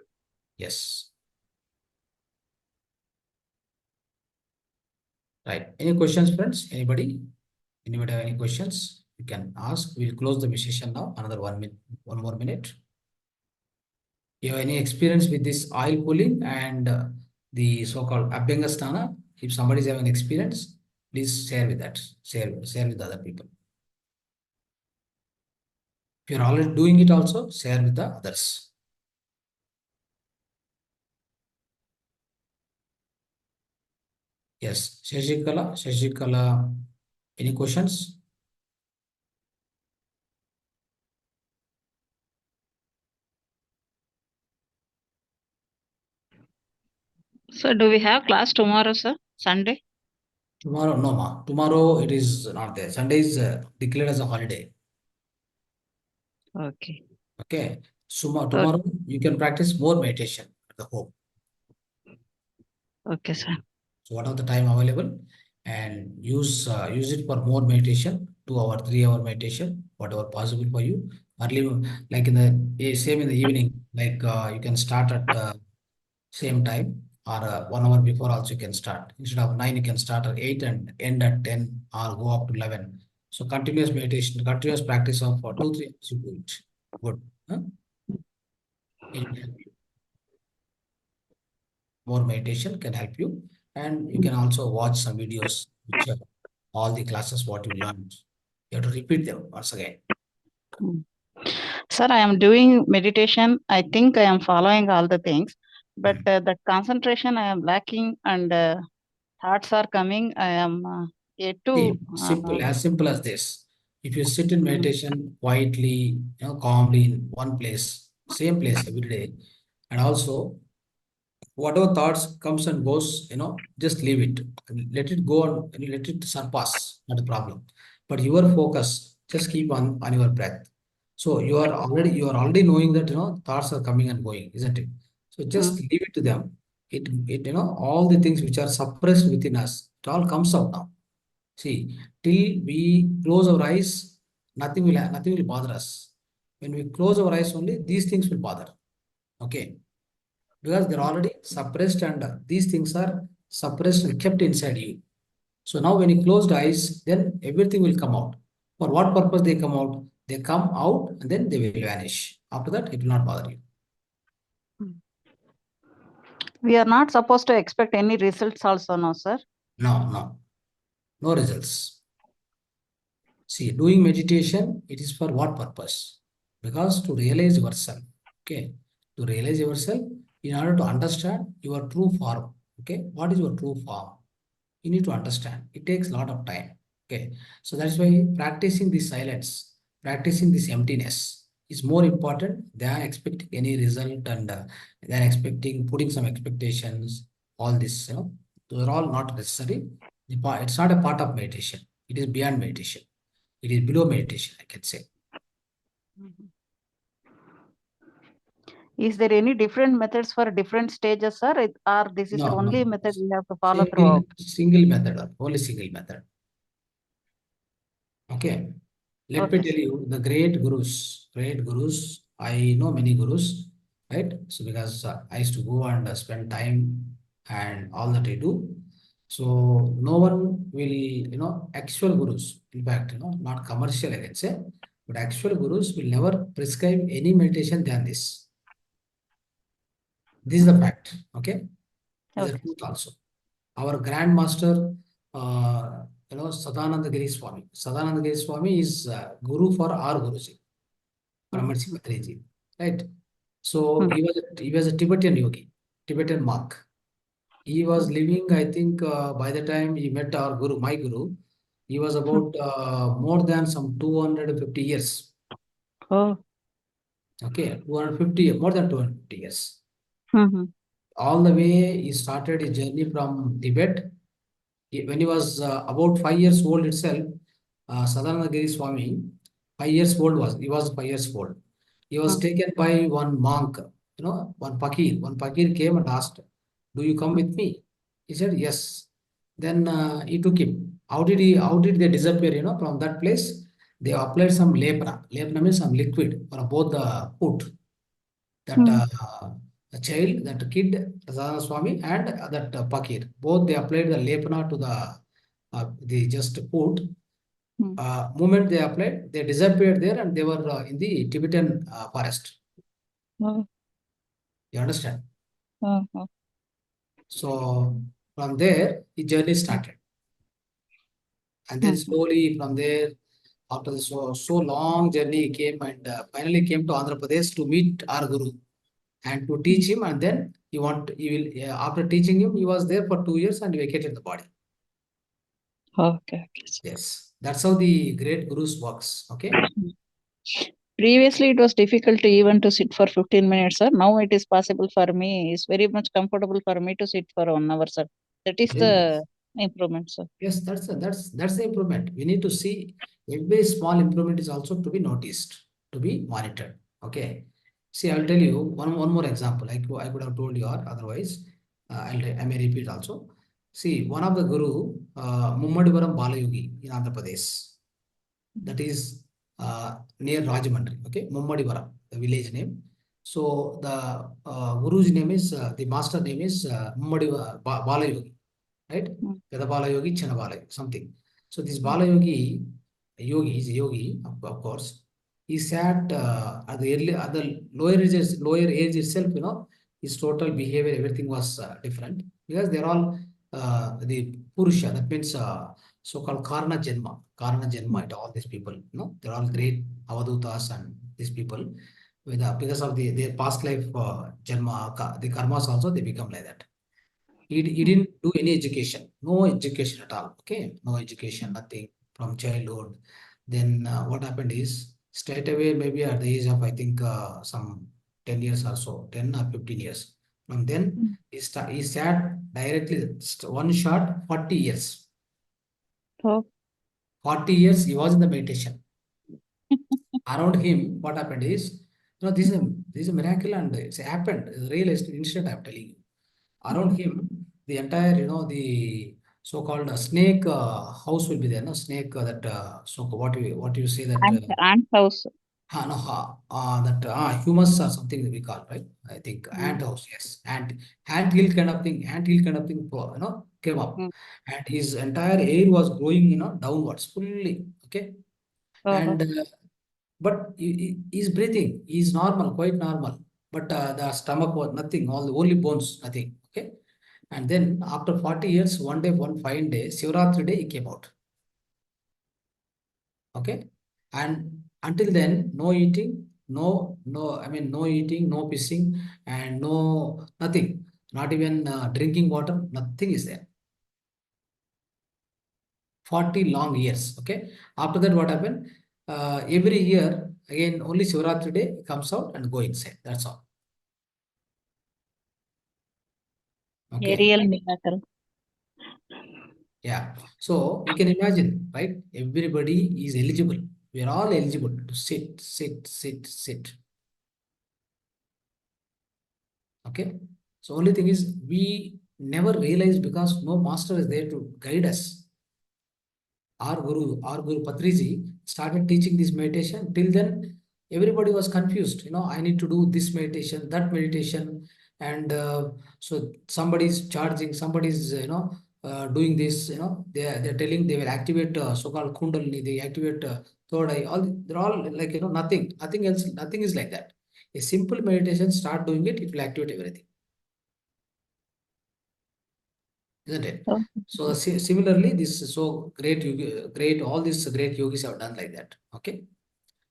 Yes. Right. Any questions, friends? Anybody? Anybody have any questions? You can ask. We'll close the session now. Another 1 minute, 1 more minute. You have any experience with this oil pulling and the so-called Abyanga Snana? If somebody is having experience, please share with that. Share with other people. If you're already doing it also, share with the others. Yes. Shashikala, any questions? So do we have class tomorrow, sir? Sunday? Tomorrow, no, ma. Tomorrow it is not there. Sunday is declared as a holiday. Okay. Okay. So tomorrow you can practice more meditation at the home. Okay, sir. So what are the time available? And use it for more meditation, 2 hour, 3 hour meditation, whatever possible for you. Early, like same in the evening, like you can start at same time or 1 hour before also you can start. Instead of 9, you can start at 8 and end at 10 or go up to 11. So continuous meditation, continuous practice of 2-3 hours you do it. Good. Huh? It will help you. More meditation can help you, and you can also watch some videos which are all the classes what you learned. You have to repeat them once again. Sir, I am doing meditation. I think I am following all the things, but that concentration I am lacking and thoughts are coming. I am yet to. Simple as this. If you sit in meditation quietly, calmly in one place, same place every day, and also whatever thoughts comes and goes, just leave it. Let it go and let it surpass, not a problem. But your focus, just keep on your breath. So you are already knowing that thoughts are coming and going, isn't it? So just leave it to them. It all the things which are suppressed within us, it all comes out now. See, till we close our eyes, nothing will bother us. When we close our eyes only, these things will bother. Okay, because they're already suppressed and these things are suppressed and kept inside you. So now when you close the eyes, then everything will come out. For what purpose they come out? They come out and then they will vanish. After that, it will not bother you. We are not supposed to expect any results also, no, sir? No results. See, doing meditation, it is for what purpose? Because to realize yourself, okay? To realize yourself, in order to understand your true form, okay? What is your true form? You need to understand. It takes a lot of time, okay? So that's why practicing this silence, practicing this emptiness is more important than expecting any result and than expecting, putting some expectations, all this, those are all not necessary. It's not a part of meditation. It is beyond meditation. It is below meditation, I can say. Is there any different methods for different stages, sir? Or this is the No. only method we have to follow throughout? Single method, only single method. Okay. Let me Okay, tell sir. you, the great gurus, I know many gurus, right? So because I used to go and spend time and all that I do. So no one will, actual gurus, in fact, not commercial, I can say, but actual gurus will never prescribe any meditation than this. This is the fact, okay? This is the Okay. truth also. Our grandmaster, Sadananda Giri Swami. Sadananda Giri Swami is guru for our Guruji, Brahmarshi Matriji, right? So he was a Tibetan yogi, Tibetan monk. He was living, I think, by the time he met our guru, my guru, he was about more than some 250 years. Oh. Okay, 250, more than 250 years. Mm-hmm. All the way he started his journey from Tibet. When he was about 5 years old itself, Sadananda Giri Swami, 5 years old he was 5 years old. He was taken by one monk, one pakir. One pakir came and asked, "Do you come with me?" He said, "Yes." Then he took him. How did they disappear, from that place? They applied some lepra. Lepra means some liquid on both the foot. That the child, that kid, Radha Swami, and that Pakir, both they applied the lepna to the just foot. Moment they applied, they disappeared there and they were in the Tibetan forest. Oh. You understand? Oh. So from there, the journey started. And then slowly from there, after the so long journey, he came and finally came to Andhra Pradesh to meet our Guru and to teach him. And then after teaching him, he was there for 2 years and vacated the body. Okay. Yes, that's how the great gurus works. Okay. Previously, it was difficult to even to sit for 15 minutes, sir. Now it is possible for me. It's very much comfortable for me to sit for 1 hour, sir. That is the improvement, sir. Yes, that's the improvement. We need to see every small improvement is also to be noticed, to be monitored. Okay. See, I'll tell you one more example. I could have told you, or otherwise, I may repeat also. See, one of the guru, Mummadivaram Balayogi in Andhra Pradesh, that is near Rajamandri. Okay, Mummadivaram, the village name. So the guru's name is the master name is Balayogi, right? Vedabala Yogi, Channabala Yogi, something. So this Bala Yogi, is a yogi, of course. He sat at the lower age itself, his total behavior, everything was different because they're all the Purusha, that means so-called Karna Janma, and all these people, they're all great Avadutas and these people. Because of their past life Janma, the karmas also, they become like that. He didn't do any education, no education at all. Okay, no education, nothing from childhood. Then what happened is straight away, maybe at the age of I think some 10 years or so, 10 or 15 years. From then he sat directly one shot 40 years. Oh. 40 years he was in the meditation. Around him, what happened is, this is a miracle and it's happened. It's a real incident, I'm telling you. Around him, the entire, the so-called snake house will be there. No snake so what you say that Ant house. humus or something that we call, right? I think ant house, yes, ant hill kind of thing, came up, and his entire air was growing, downwards fully. Okay, and but he's breathing, he's normal, quite normal, but the stomach was nothing, all the only bones, nothing. Okay. And then after 40 years, one day, one fine day, Shivratri day, he came out. Okay. And until then, no eating, no eating, no pissing, and no nothing. Not even drinking water, nothing is there. 40 long years. Okay. After that, what happened? Every year, again, only Shivratri day comes out and go inside. That's all. A Okay. real miracle. Yeah. So you can imagine, right? Everybody is eligible. We are all eligible to sit, sit, sit, sit. Okay. So only thing is we never realize because no master is there to guide us. Our Guru Patriji started teaching this meditation. Till then, everybody was confused. I need to do this meditation, that meditation, and so somebody's charging, somebody's doing this. They're telling they will activate so-called Kundalini, they activate third eye. They're all like nothing else, nothing is like that. A simple meditation, start doing it, it will activate everything. Isn't it? Oh, So similarly, this is so great, all these great yogis have done like that. Okay.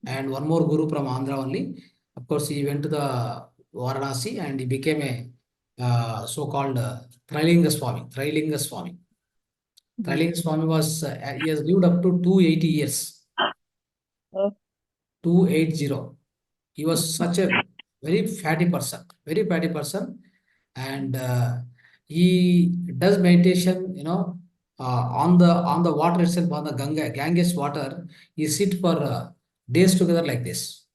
And one more guru from Andhra only. Of course, he went to the Varanasi and he became a so-called Trilinga Swami. Trilinga Swami. Trilinga Swami was, he has lived up to 280 years. oh, 280. He was such a very fatty person, and he does meditation, on the water itself, on the Ganges water. He sit for days together like this.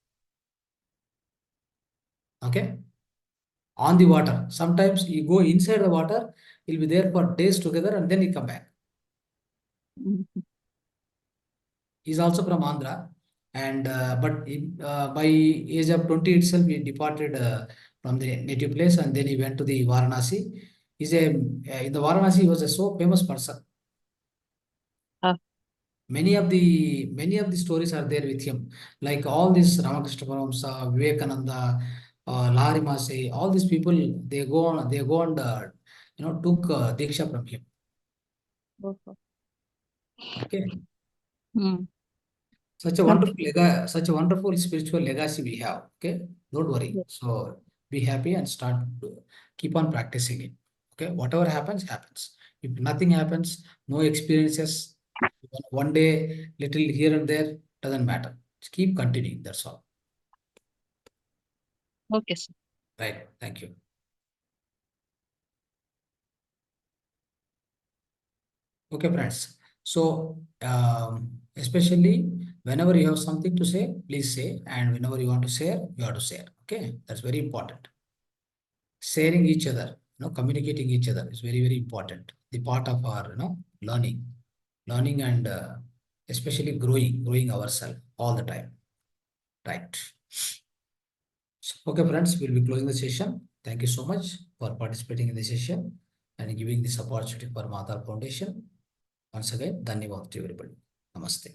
Okay, on the water. Sometimes he go inside the water. He'll be there for days together, and then he come back. He's also from Andhra, and but by age of 20 itself, he departed from the native place, and then he went to the Varanasi. In the Varanasi, he was a so famous person. ah, Many of the stories are there with him, like all these Ramakrishna Paramhamsa, Vivekananda, Lahari Mase, all these people, they go and took Diksha from him. oh, Okay. mm. Such a wonderful spiritual legacy we have. Okay, don't worry. Yes. So be happy and keep on practicing it. Okay, whatever happens, happens. If nothing happens, no experiences, one day, little here and there, doesn't matter. Just keep continuing. That's all. Okay, sir. Right. Thank you. Okay, friends. So, especially whenever you have something to say, please say. And whenever you want to share, you have to share. Okay, that's very important. Sharing each other, communicating each other is very, very important. The part of our, learning and especially growing ourselves all the time. Right. Okay, friends, we'll be closing the session. Thank you so much for participating in the session and giving this opportunity for Mahavatar Foundation. Once again, dhanyavad to everybody. Namaste.